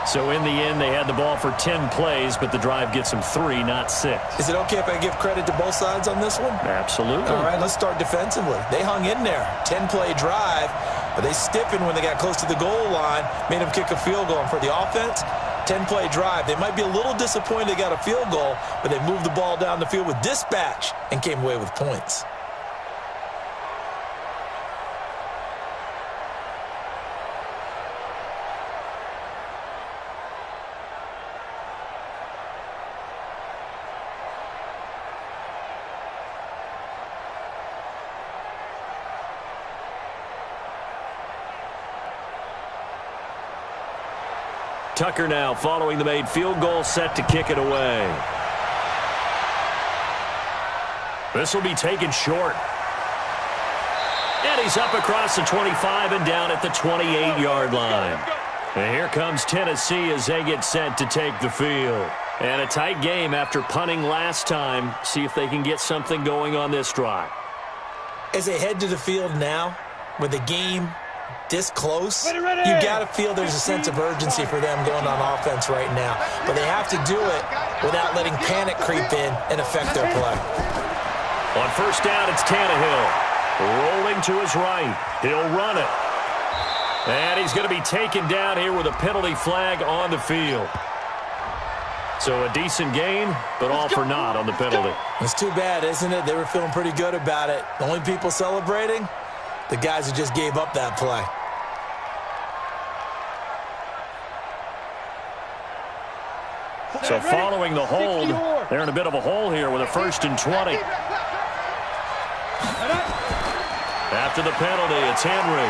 So in the end, they had the ball for 10 plays, but the drive gets them 3, not 6. Is it okay if I give credit to both sides on this one? Absolutely. All right, let's start defensively. They hung in there. 10-play drive, but they stiffened when they got close to the goal line, made them kick a field goal. And for the offense, 10-play drive. They might be a little disappointed they got a field goal, but they moved the ball down the field with dispatch and came away with points. Tucker now following the made field goal, set to kick it away. This will be taken short. And he's up across the 25 and down at the 28-yard line. And here comes Tennessee as they get set to take the field. And a tight game after punting last time. See if they can get something going on this drive. As they head to the field now, with the game this close, you got to feel there's a sense of urgency for them going on offense right now. But they have to do it without letting panic creep in and affect their play. On first down, it's Tannehill. Rolling to his right. He'll run it. And he's going to be taken down here with a penalty flag on the field. So a decent gain, but all for naught on the penalty. It's too bad, isn't it? They were feeling pretty good about it. The only people celebrating, the guys who just gave up that play. So following the hold, they're in a bit of a hole here with a 1st and 20. After the penalty, it's Henry.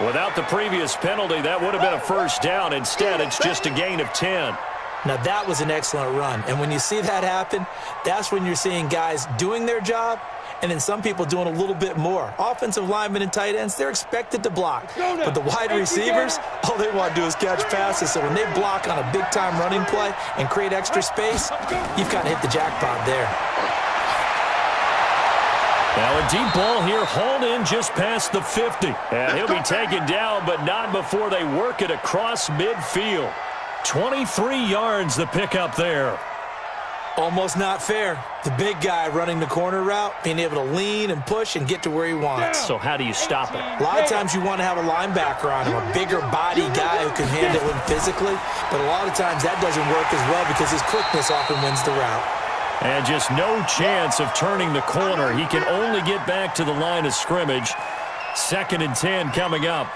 Without the previous penalty, that would have been a first down. Instead, it's just a gain of 10. Now, that was an excellent run. And when you see that happen, that's when you're seeing guys doing their job and then some people doing a little bit more. Offensive linemen and tight ends, they're expected to block. But the wide receivers, all they want to do is catch passes. So when they block on a big-time running play and create extra space, you've got to hit the jackpot there. Now a deep ball here, hauled in just past the 50. And he'll be taken down, but not before they work it across midfield. 23 yards the pickup there. Almost not fair. The big guy running the corner route, being able to lean and push and get to where he wants. So how do you stop it? A lot of times you want to have a linebacker on him, a bigger body guy who can handle him physically. But a lot of times that doesn't work as well because his quickness often wins the route. And just no chance of turning the corner. He can only get back to the line of scrimmage. 2nd and 10 coming up.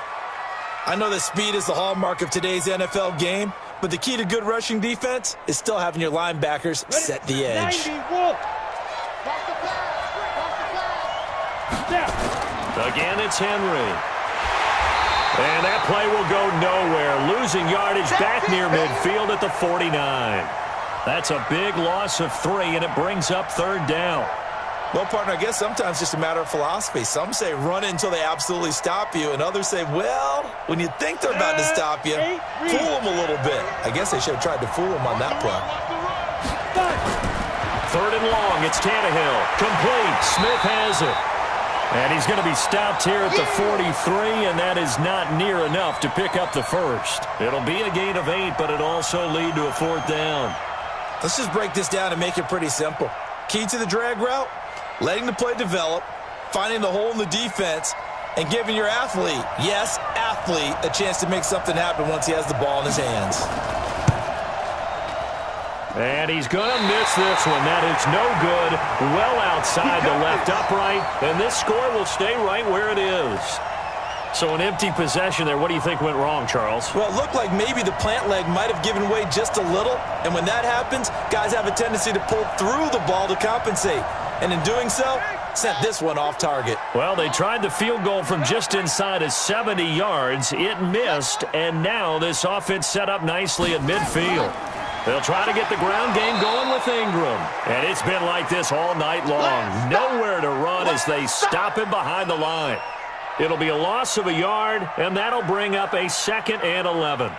I know that speed is the hallmark of today's NFL game, but the key to good rushing defense is still having your linebackers set the edge. Again, it's Henry. And that play will go nowhere. Losing yardage back near midfield at the 49. That's a big loss of 3, and it brings up 3rd down. Well, partner, I guess sometimes it's just a matter of philosophy. Some say run it until they absolutely stop you, and others say, well, when you think they're about to stop you, fool them a little bit. I guess they should have tried to fool them on that play. 3rd and long, it's Tannehill. Complete. Smith has it. And he's going to be stopped here at the 43, and that is not near enough to pick up the first. It'll be a gain of 8, but it'll also lead to a 4th down. Let's just break this down and make it pretty simple. Key to the drag route, letting the play develop, finding the hole in the defense, and giving your athlete, yes, athlete, a chance to make something happen once he has the ball in his hands. And he's going to miss this one. That is no good. Well outside the left upright, and this score will stay right where it is. So an empty possession there. What do you think went wrong, Charles? Well, it looked like maybe the plant leg might have given way just a little. And when that happens, guys have a tendency to pull through the ball to compensate. And in doing so, sent this one off target. Well, they tried the field goal from just inside of 70 yards. It missed, and now this offense set up nicely at midfield. They'll try to get the ground game going with Ingram. And it's been like this all night long. Nowhere to run as they stop him behind the line. It'll be a loss of a yard, and that'll bring up a 2nd and 11.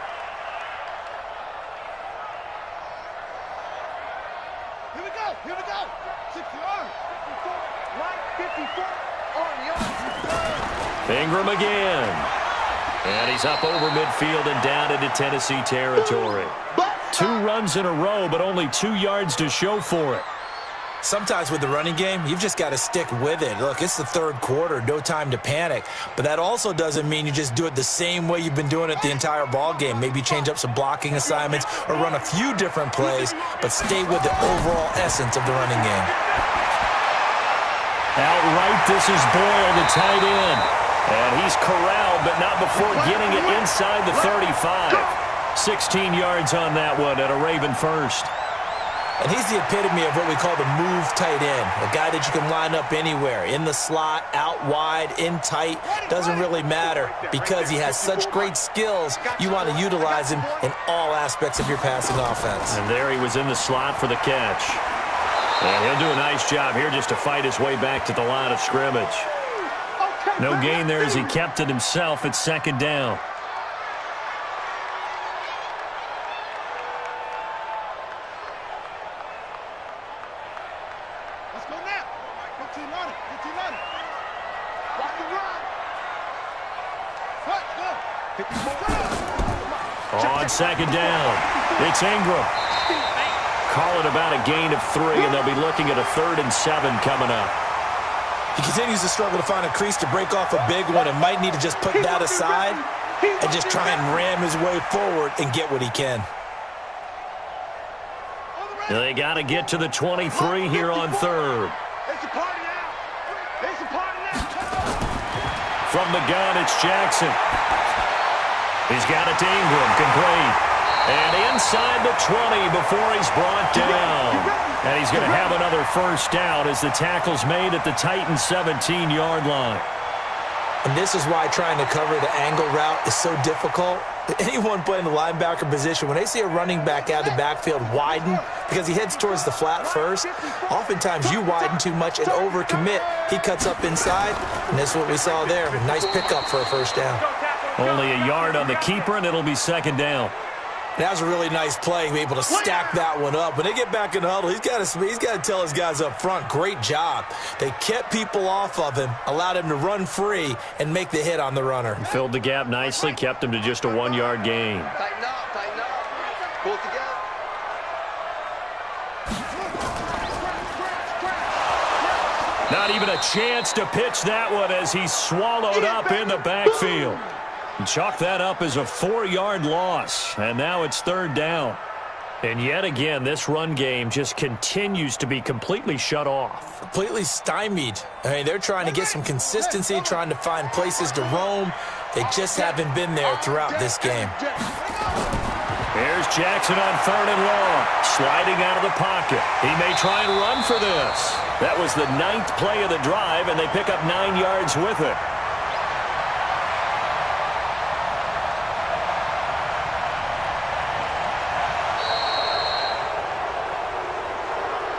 Here we go, here we go. 6 yards. Right, 54 on the arm. Ingram again. And he's up over midfield and down into Tennessee territory. 2 runs in a row, but only 2 yards to show for it. Sometimes with the running game, you've just got to stick with it. Look, it's the third quarter, no time to panic. But that also doesn't mean you just do it the same way you've been doing it the entire ball game. Maybe change up some blocking assignments or run a few different plays, but stay with the overall essence of the running game. Outright, this is Boyle, the tight end. And he's corralled, but not before getting it inside the 35. 16 yards on that one at a Raven first. And he's the epitome of what we call the move tight end, a guy that you can line up anywhere, in the slot, out wide, in tight, doesn't really matter because he has such great skills. You want to utilize him in all aspects of your passing offense. And there he was in the slot for the catch. And he'll do a nice job here just to fight his way back to the line of scrimmage. No gain there as he kept it himself at second down. On second down, it's Ingram. Call it about a gain of 3, and they'll be looking at a 3rd and 7 coming up. He continues to struggle to find a crease to break off a big one and might need to just put that aside and just try and ram his way forward and get what he can. They got to get to the 23 here on 3rd. From the gun, it's Jackson. He's got it to Ingram, complete. And inside the 20 before he's brought down. And he's going to have another first down as the tackle's made at the Titans' 17-yard line. And this is why trying to cover the angle route is so difficult. Anyone playing the linebacker position, when they see a running back out of the backfield widen because he heads towards the flat first, oftentimes you widen too much and overcommit. He cuts up inside, and that's what we saw there. A nice pickup for a first down. Only a yard on the keeper, and it'll be second down. That was a really nice play, able to stack that one up. When they get back in the huddle, he's got to tell his guys up front, great job. They kept people off of him, allowed him to run free, and make the hit on the runner. Filled the gap nicely, kept him to just a 1-yard gain. Tighten up, pull together. Not even a chance to pitch that one as he's swallowed up in the backfield. Chalk that up as a 4-yard loss, and now it's 3rd down. And yet again, this run game just continues to be completely shut off. Completely stymied. I mean, they're trying to get some consistency, trying to find places to roam. They just haven't been there throughout this game. Here's Jackson on 3rd and long, sliding out of the pocket. He may try and run for this. That was the 9th play of the drive, and they pick up 9 yards with it.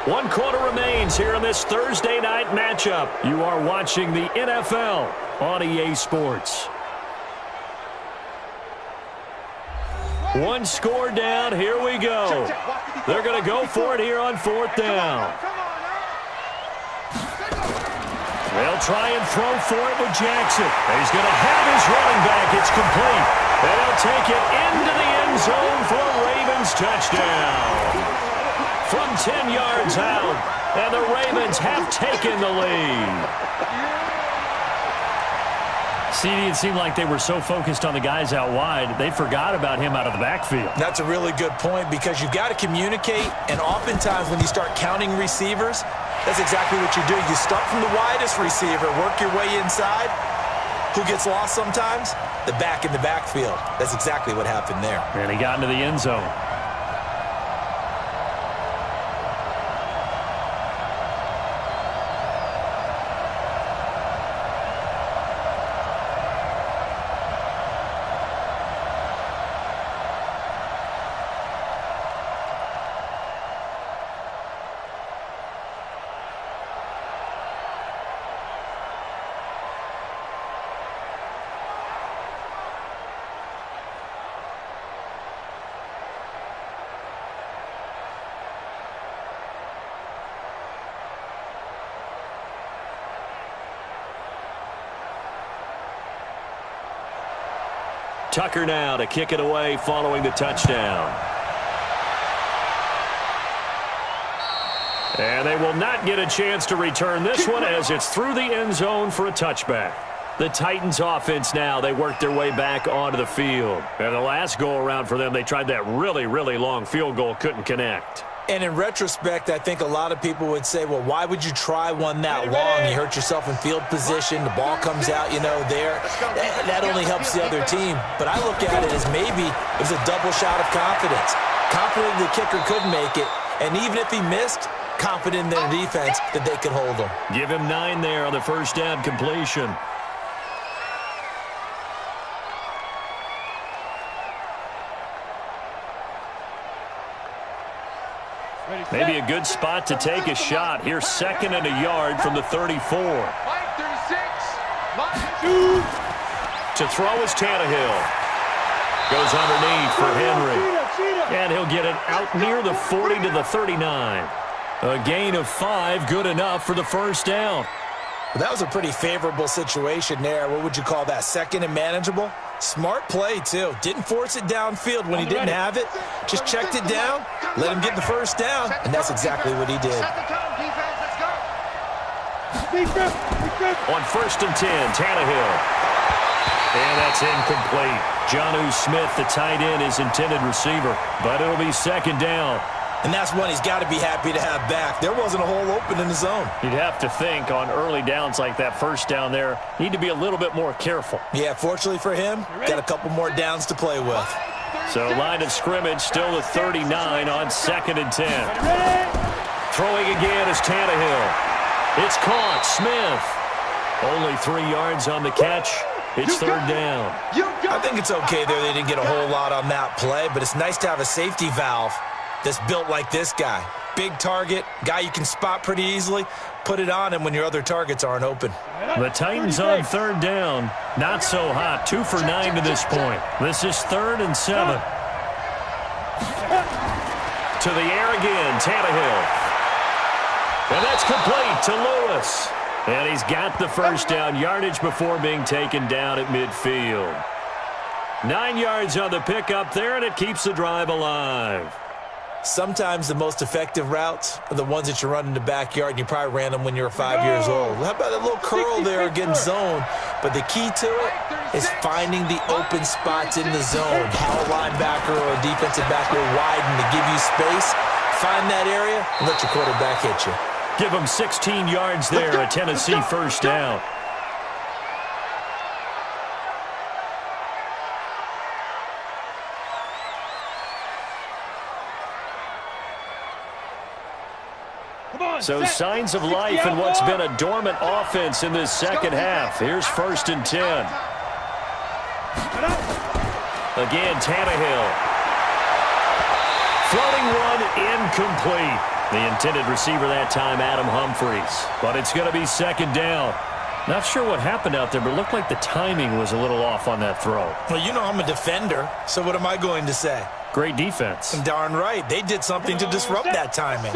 One quarter remains here in this Thursday night matchup. You are watching the NFL on EA Sports. One score down. Here we go. They're going to go for it here on 4th down. They'll try and throw for it with Jackson. He's going to have his running back. It's complete. And he'll take it into the end zone for a Ravens touchdown. From 10 yards out, and the Ravens have taken the lead. CD, it seemed like they were so focused on the guys out wide, they forgot about him out of the backfield. That's a really good point because you've got to communicate, and oftentimes when you start counting receivers, that's exactly what you do. You start from the widest receiver, work your way inside. Who gets lost sometimes? The back in the backfield. That's exactly what happened there. And he got into the end zone. Tucker now to kick it away following the touchdown. And they will not get a chance to return this one as it's through the end zone for a touchback. The Titans offense now, they work their way back onto the field. And the last go-around for them, they tried that really, really long field goal, couldn't connect. And in retrospect, I think a lot of people would say, well, why would you try one that long? You hurt yourself in field position. The ball comes out, there. That only helps the other team. But I look at it as maybe it was a double shot of confidence. Confident the kicker could make it. And even if he missed, confident in their defense that they could hold him. Give him 9 there on the first down completion. Maybe a good spot to take a shot. Here's 2nd and a yard from the 34. To throw is Tannehill. Goes underneath for Henry. And he'll get it out near the 40 to the 39. A gain of 5, good enough for the first down. Well, that was a pretty favorable situation there. What would you call that? 2nd and manageable? Smart play, too. Didn't force it downfield when he didn't have it. Just checked it down, let him get the first down, and that's exactly what he did. On 1st and 10, Tannehill. And that's incomplete. Jonnu Smith, the tight end, is intended receiver, but it'll be 2nd down. And that's one he's got to be happy to have back. There wasn't a hole open in the zone. You'd have to think on early downs like that first down there, need to be a little bit more careful. Yeah, fortunately for him, got a couple more downs to play with. So line of scrimmage still at 39 on 2nd and 10. Throwing again is Tannehill. It's caught. Smith. Only 3 yards on the catch. It's 3rd down. I think it's okay there. They didn't get a whole lot on that play, but it's nice to have a safety valve that's built like this guy. Big target, guy you can spot pretty easily. Put it on him when your other targets aren't open. The Titans on 3rd down. Not so hot. 2 for 9 to this point. This is 3rd and 7. To the air again, Tannehill. And that's complete to Lewis. And he's got the first down yardage before being taken down at midfield. 9 yards on the pickup there, and it keeps the drive alive. Sometimes the most effective routes are the ones that you run in the backyard, and you probably ran them when you were 5 years old. How about that little curl there against zone? But the key to it is finding the open spots in the zone. How a linebacker or a defensive back will widen to give you space. Find that area and let your quarterback hit you. Give him 16 yards there, a Tennessee first down. So signs of life in what's been a dormant offense in this second half. Here's 1st and 10. Again, Tannehill. Floating one, incomplete. The intended receiver that time, Adam Humphries. But it's going to be 2nd down. Not sure what happened out there, but it looked like the timing was a little off on that throw. Well, you know I'm a defender, so what am I going to say? Great defense. Darn right. They did something to disrupt that timing.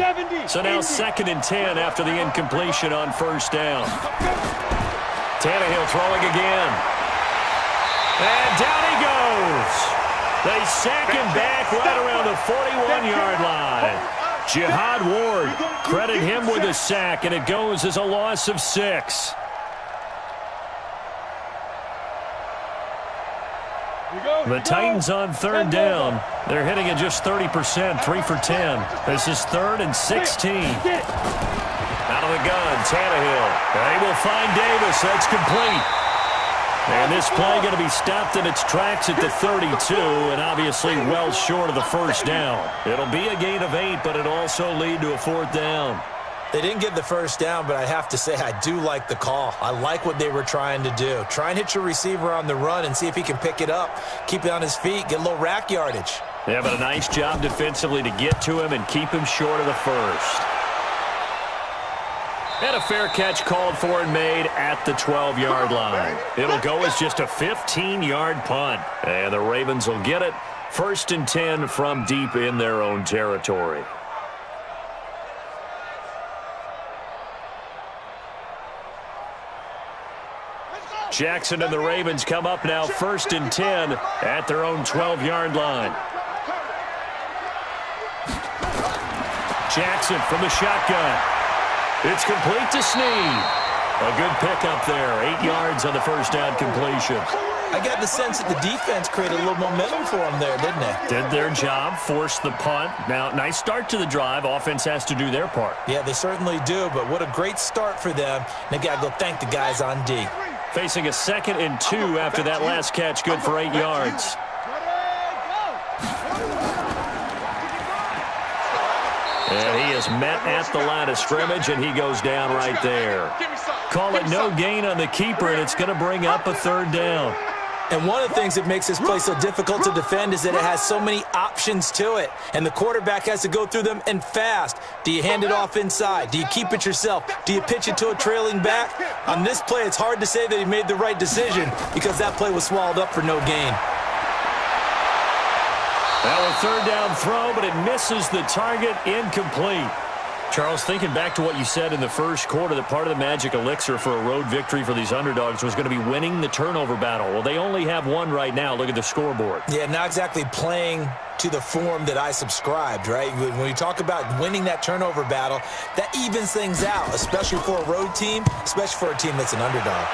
So now 2nd and 10 after the incompletion on 1st down. Tannehill throwing again. And down he goes. They sack him back right around the 41-yard line. Jihad Ward, credit him with a sack, and it goes as a loss of 6. The Titans on 3rd down. They're hitting at just 30%, 3 for 10. This is 3rd and 16. Out of the gun, Tannehill. They will find Davis. That's complete. And this play going to be stopped in its tracks at the 32, and obviously well short of the first down. It'll be a gain of 8, but it'll also lead to a 4th down. They didn't get the first down, but I have to say I do like the call. I like what they were trying to do. Try and hit your receiver on the run and see if he can pick it up, keep it on his feet, get a little rack yardage. Yeah, but a nice job defensively to get to him and keep him short of the first. And a fair catch called for and made at the 12-yard line. It'll go as just a 15-yard punt. And the Ravens will get it. 1st and 10 from deep in their own territory. Jackson and the Ravens come up now 1st and 10 at their own 12-yard line. Jackson from the shotgun. It's complete to Snead. A good pickup there. 8 yards on the first down completion. I got the sense that the defense created a little momentum for them there, didn't they? Did their job, forced the punt. Now, nice start to the drive. Offense has to do their part. Yeah, they certainly do, but what a great start for them. They got to go thank the guys on D. Facing a 2nd and 2 after that last catch, good for 8 yards. And he is met at the line of scrimmage, and he goes down right there. Call it no gain on the keeper, and it's going to bring up a 3rd down. And one of the things that makes this play so difficult to defend is that it has so many options to it. And the quarterback has to go through them and fast. Do you hand it off inside? Do you keep it yourself? Do you pitch it to a trailing back? On this play, it's hard to say that he made the right decision because that play was swallowed up for no gain. Now a 3rd down throw, but it misses the target, incomplete. Charles, thinking back to what you said in the first quarter, that part of the magic elixir for a road victory for these underdogs was going to be winning the turnover battle. Well, they only have one right now. Look at the scoreboard. Yeah, not exactly playing to the form that I subscribed, right? When you talk about winning that turnover battle, that evens things out, especially for a road team, especially for a team that's an underdog.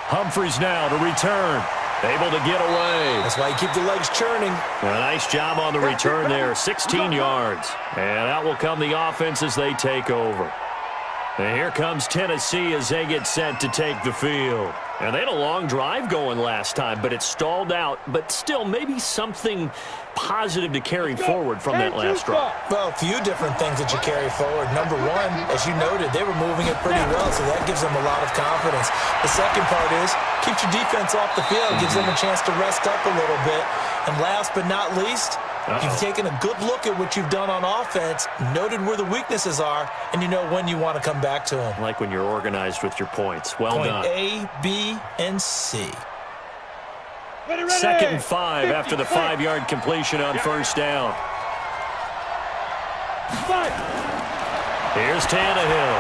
Humphries now to return. Able to get away. That's why you keep the legs churning. A nice job on the return there. 16 yards. And out will come the offense as they take over. And here comes Tennessee as they get set to take the field. And they had a long drive going last time, but it stalled out. But still, maybe something positive to carry forward from that last drive. Well, a few different things that you carry forward. Number one, as you noted, they were moving it pretty well, so that gives them a lot of confidence. The second part is, keeps your defense off the field, gives them a chance to rest up a little bit. And last but not least, you've taken a good look at what you've done on offense, noted where the weaknesses are, and you know when you want to come back to them. Like when you're organized with your points. Well done. Point A, B, and C. 2nd and 5 after the 5-yard completion on 1st down. Here's Tannehill.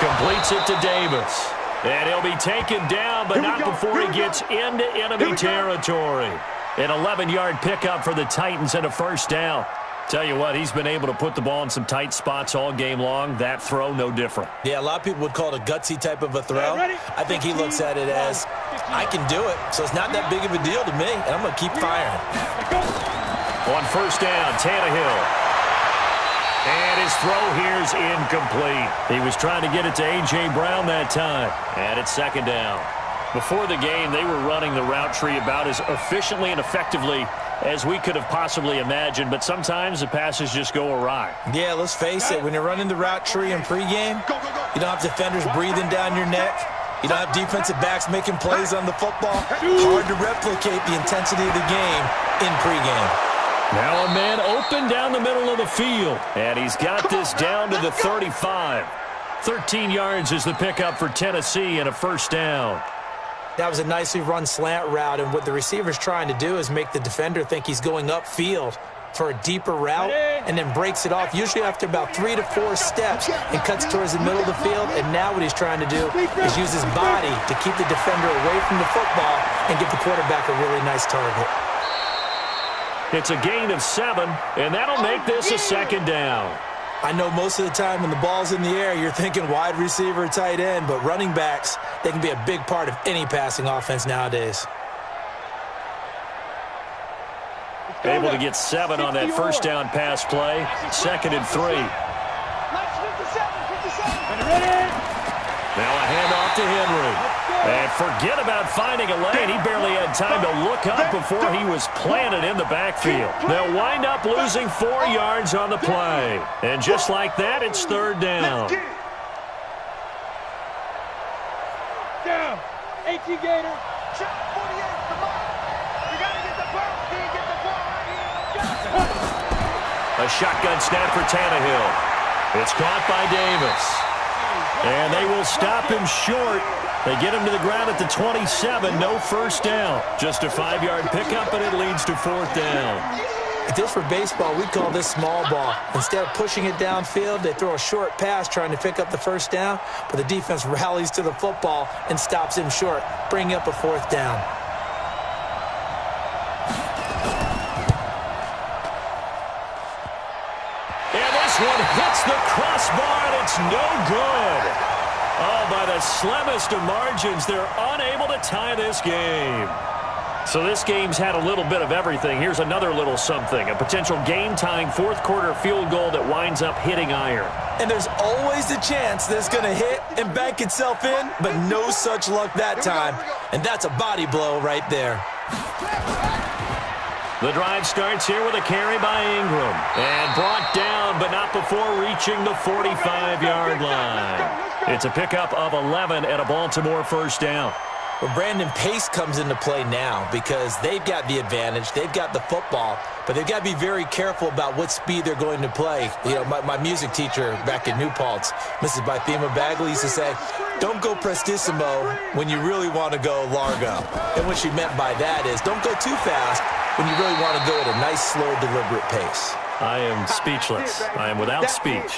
Completes it to Davis. And he'll be taken down, but not before he gets into enemy territory. An 11-yard pickup for the Titans and a 1st down. Tell you what, he's been able to put the ball in some tight spots all game long. That throw, no different. Yeah, a lot of people would call it a gutsy type of a throw. I think he looks at it as, I can do it, so it's not that big of a deal to me, and I'm going to keep firing. On 1st down, Tannehill. And his throw here's incomplete. He was trying to get it to A.J. Brown that time. And it's 2nd down. Before the game, they were running the route tree about as efficiently and effectively as we could have possibly imagined, but sometimes the passes just go awry. Yeah, let's face it, when you're running the route tree in pregame, you don't have defenders breathing down your neck. You don't have defensive backs making plays on the football. Hard to replicate the intensity of the game in pregame. Now a man open down the middle of the field, and he's got this down to the 35. 13 yards is the pickup for Tennessee and a 1st down. That was a nicely run slant route, and what the receiver's trying to do is make the defender think he's going upfield for a deeper route and then breaks it off, usually after about 3 to 4 steps, and cuts towards the middle of the field. And now what he's trying to do is use his body to keep the defender away from the football and give the quarterback a really nice target. It's a gain of 7, and that'll make this a 2nd down. I know most of the time when the ball's in the air, you're thinking wide receiver, tight end, but running backs, they can be a big part of any passing offense nowadays. Able to get 7 on that 1st down pass play. 2nd and 3. Now a handoff to Henry. And forget about finding a lane. He barely had time to look up before he was planted in the backfield. They'll wind up losing 4 yards on the play. And just like that, it's 3rd down. Down. 18 Gator. Check 48. Come on. You got to get the ball. Can't get the ball right here. A shotgun snap for Tannehill. It's caught by Davis. And they will stop him short. They get him to the ground at the 27. No 1st down. Just a 5-yard pickup, and it leads to 4th down. If this were baseball, we'd call this small ball. Instead of pushing it downfield, they throw a short pass trying to pick up the first down, but the defense rallies to the football and stops him short, bringing up a fourth down. And this one hits the crossbar, and it's no good. Oh, by the slimmest of margins, they're unable to tie this game. So this game's had a little bit of everything. Here's another little something. A potential game-tying fourth-quarter field goal that winds up hitting iron. And there's always a chance that it's going to hit and bank itself in, but no such luck that time. And that's a body blow right there. The drive starts here with a carry by Ingram. And brought down, but not before reaching the 45-yard line. It's a pickup of 11 at a Baltimore first down. Well, Brandon, pace comes into play now because they've got the advantage. They've got the football, but they've got to be very careful about what speed they're going to play. You know, my music teacher back in New Paltz, Mrs. Bythema Bagley, used to say, don't go prestissimo when you really want to go largo. And what she meant by that is don't go too fast when you really want to go at a nice, slow, deliberate pace. I am speechless. I am without speech.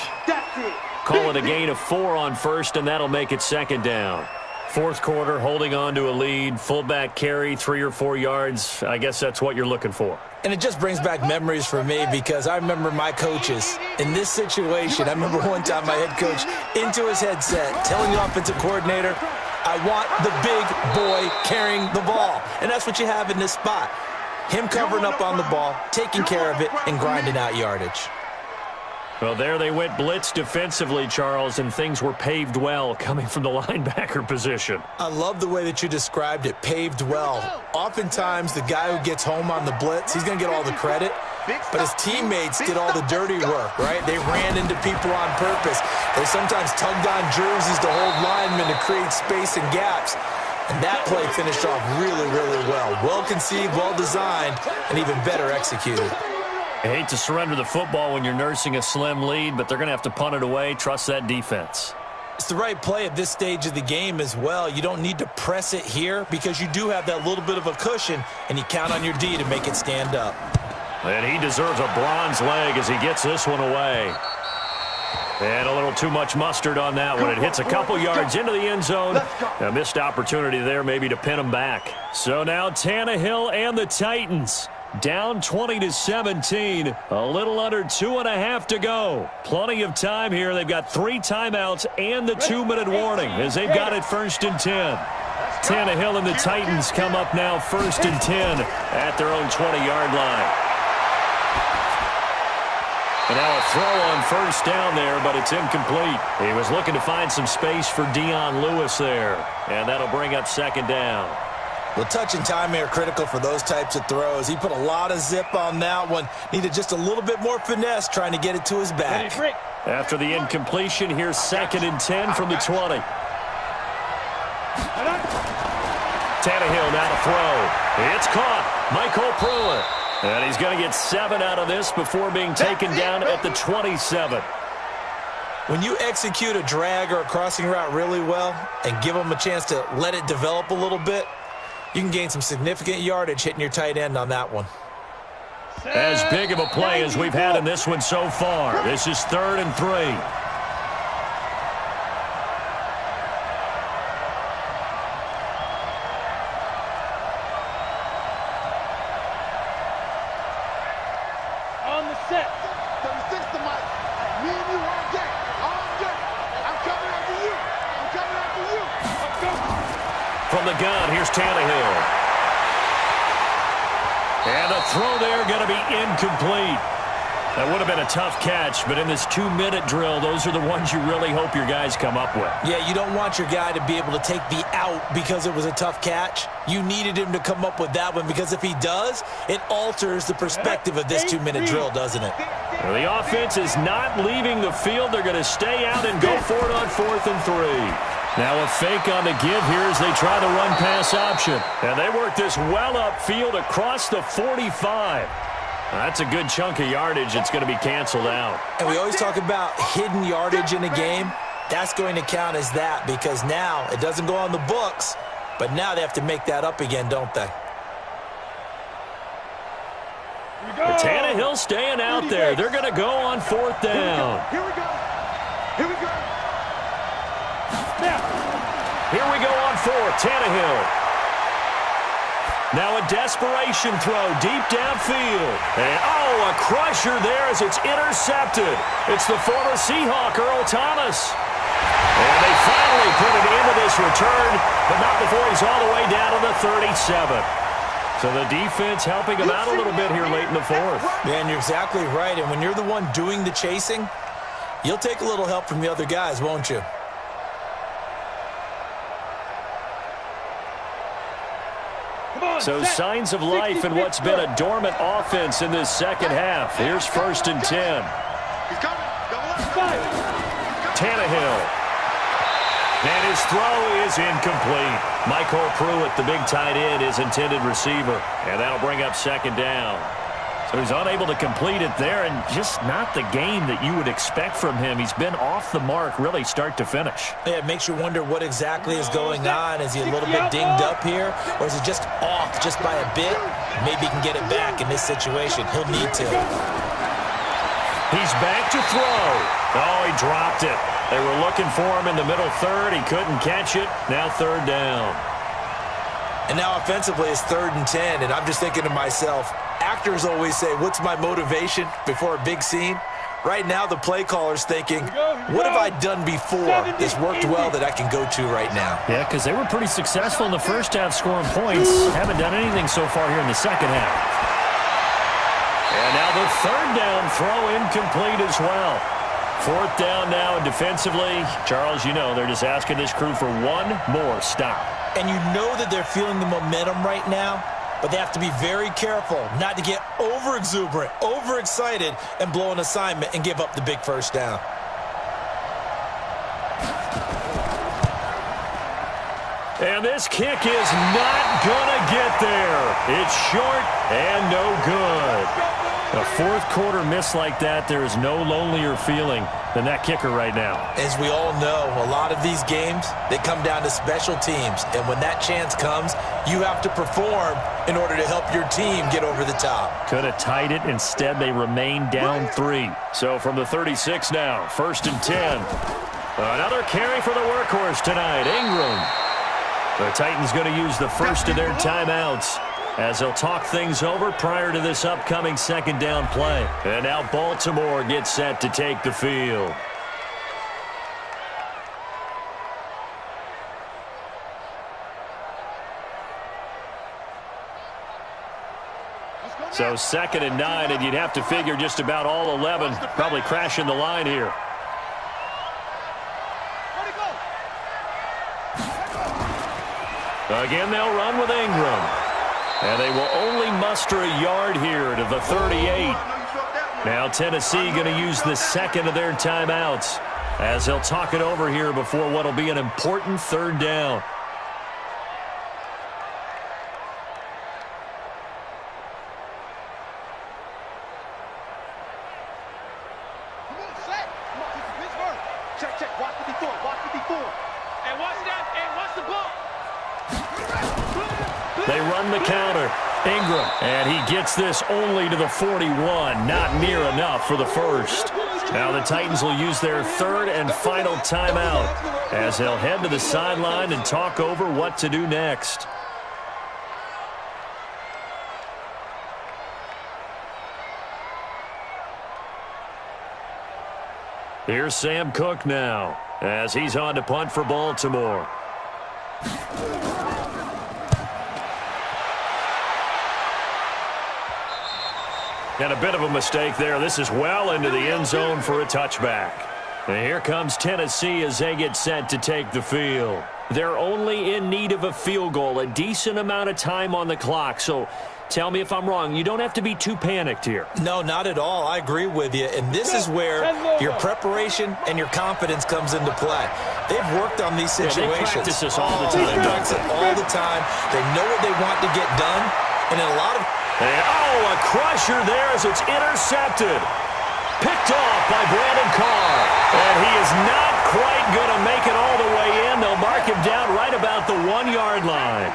Call it a gain of 4 on first, and that'll make it second down. Fourth quarter, holding on to a lead, fullback carry, 3 or 4 yards. I guess that's what you're looking for. And it just brings back memories for me because I remember my coaches in this situation. I remember one time my head coach into his headset telling the offensive coordinator, I want the big boy carrying the ball. And that's what you have in this spot. Him covering up on the ball, taking care of it, and grinding out yardage. Well, there they went blitz defensively, Charles, and things were paved well coming from the linebacker position. I love the way that you described it, paved well. Oftentimes, the guy who gets home on the blitz, he's going to get all the credit, but his teammates did all the dirty work, right? They ran into people on purpose. They sometimes tugged on jerseys to hold linemen to create space and gaps. And that play finished off really, really well. Well conceived, well designed, and even better executed. I hate to surrender the football when you're nursing a slim lead, but they're going to have to punt it away. Trust that defense. It's the right play at this stage of the game as well. You don't need to press it here because you do have that little bit of a cushion, and you count on your D to make it stand up. And he deserves a bronze leg as he gets this one away. And a little too much mustard on that one. It hits a couple yards into the end zone. A missed opportunity there maybe to pin him back. So now Tannehill and the Titans down 20-17. A little under 2.5 to go. Plenty of time here. They've got 3 timeouts and the 2-minute warning as they've got it 1st and 10. Tannehill and the Titans come up now 1st and 10 at their own 20-yard line. And now a throw on first down there, but it's incomplete. He was looking to find some space for Dion Lewis there. And that'll bring up 2nd down. Well, touch and time are critical for those types of throws. He put a lot of zip on that one. Needed just a little bit more finesse trying to get it to his back. After the incompletion, here's 2nd and 10 from the 20. Tannehill now to throw. It's caught. Michael Pruitt. And he's going to get 7 out of this before being taken down at the 27. When you execute a drag or a crossing route really well and give them a chance to let it develop a little bit, you can gain some significant yardage hitting your tight end on that one. As big of a play as we've had in this one so far. This is 3rd and 3. From the gun, here's Tannehill. And a throw there going to be incomplete. That would have been a tough catch, but in this 2-minute drill, those are the ones you really hope your guys come up with. Yeah, you don't want your guy to be able to take the out because it was a tough catch. You needed him to come up with that one because if he does, it alters the perspective of this 2-minute drill, doesn't it? Well, the offense is not leaving the field. They're going to stay out and go for it on 4th and 3. Now a fake on the give here as they try the run-pass option. And they work this well upfield across the 45. That's a good chunk of yardage. It's going to be canceled out. And we always talk about hidden yardage in a game. That's going to count as that because now it doesn't go on the books, but now they have to make that up again, don't they? Tannehill staying out there. They're going to go on 4th down. Here we go. Here we go. Now. Here we go on 4th. Tannehill. Now a desperation throw deep downfield. And, oh, a crusher there as it's intercepted. It's the former Seahawk, Earl Thomas. And they finally put it into this return, but not before he's all the way down to the 37. So the defense helping him out a little bit here late in the 4th. Man, you're exactly right. And when you're the one doing the chasing, you'll take a little help from the other guys, won't you? So signs of life in what's been a dormant offense in this second half. Here's 1st and 10. He's coming. Double up. Tannehill. And his throw is incomplete. Michael Pruitt, the big tight end, his intended receiver. And that'll bring up 2nd down. So he's unable to complete it there, and just not the game that you would expect from him. He's been off the mark really start to finish. Yeah, it makes you wonder what exactly is going on. Is he a little bit dinged up here, or is he just off just by a bit? Maybe he can get it back in this situation. He'll need to. He's back to throw. Oh, he dropped it. They were looking for him in the middle 3rd. He couldn't catch it. Now 3rd down. And now offensively it's 3rd and 10, and I'm just thinking to myself, actors always say, what's my motivation before a big scene? Right now the play caller's thinking, what have I done before that's worked well that I can go to right now? Yeah, because they were pretty successful in the first half scoring points. Haven't done anything so far here in the second half. And now the 3rd down throw incomplete as well. 4th down now, and defensively, Charles, you know, they're just asking this crew for one more stop. And you know that they're feeling the momentum right now, but they have to be very careful not to get over-exuberant, overexcited, and blow an assignment and give up the big 1st down. And this kick is not going to get there. It's short and no good. A 4th quarter miss like that, there is no lonelier feeling than that kicker right now. As we all know, a lot of these games, they come down to special teams. And when that chance comes, you have to perform in order to help your team get over the top. Could have tied it. Instead, they remain down 3. So from the 36 now, 1st and 10. Another carry for the workhorse tonight, Ingram. The Titans going to use the first of their timeouts as they'll talk things over prior to this upcoming 2nd down play. And now Baltimore gets set to take the field. So 2nd and 9, and you'd have to figure just about all 11 probably crashing the line here. Again, they'll run with Ingram. And they will only muster a yard here to the 38. Now Tennessee going to use the 2nd of their timeouts as they'll talk it over here before what will be an important 3rd down. Check. Watch the before. And watch that. And watch the ball. They run the counter. Ingram, and he gets this only to the 41. Not near enough for the 1st. Now the Titans will use their 3rd and final timeout as they'll head to the sideline and talk over what to do next. Here's Sam Cook now as he's on to punt for Baltimore. And a bit of a mistake there. This is well into the end zone for a touchback. And here comes Tennessee as they get set to take the field. They're only in need of a field goal, a decent amount of time on the clock. So tell me if I'm wrong. You don't have to be too panicked here. No, not at all. I agree with you. And this is where your preparation and your confidence comes into play. They've worked on these situations. Yeah, they practice this all the time. They practice it all the time. They know what they want to get done. And in a lot of... And, a crusher there as it's intercepted. Picked off by Brandon Carr. And he is not quite going to make it all the way in. They'll mark him down right about the 1-yard line.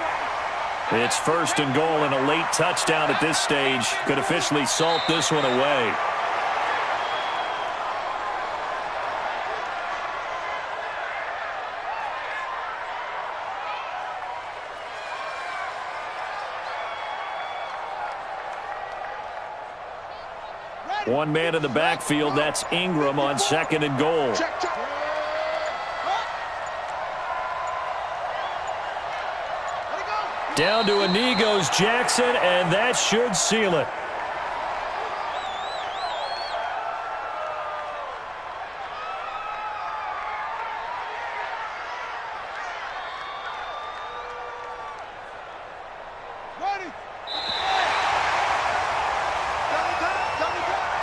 It's first and goal, and a late touchdown at this stage could officially salt this one away. One man in the backfield, that's Ingram on second and goal. Check, check. Down to a knee goes Jackson, and that should seal it.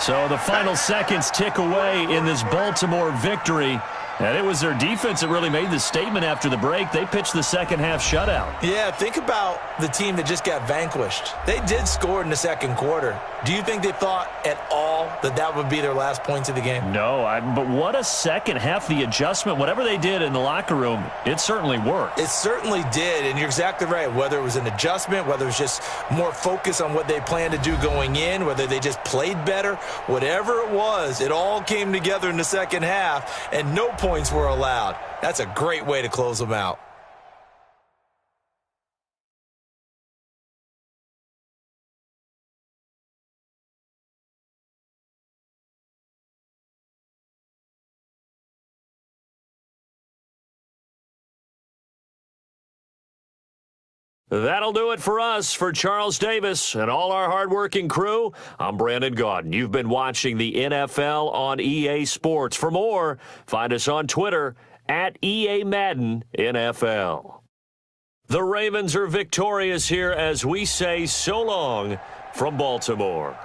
So the final seconds tick away in this Baltimore victory. And it was their defense that really made the statement after the break. They pitched the second half shutout. Yeah, think about the team that just got vanquished. They did score in the second quarter. Do you think they thought at all that that would be their last points of the game? No, but what a second half. The adjustment, whatever they did in the locker room, it certainly worked. It certainly did, and you're exactly right. Whether it was an adjustment, whether it was just more focus on what they planned to do going in, whether they just played better, whatever it was, it all came together in the second half, and no points were allowed. That's a great way to close them out. That'll do it for us. For Charles Davis and all our hardworking crew, I'm Brandon Gaudin. You've been watching the NFL on EA Sports. For more, find us on Twitter at EA Madden NFL. The Ravens are victorious here as we say so long from Baltimore.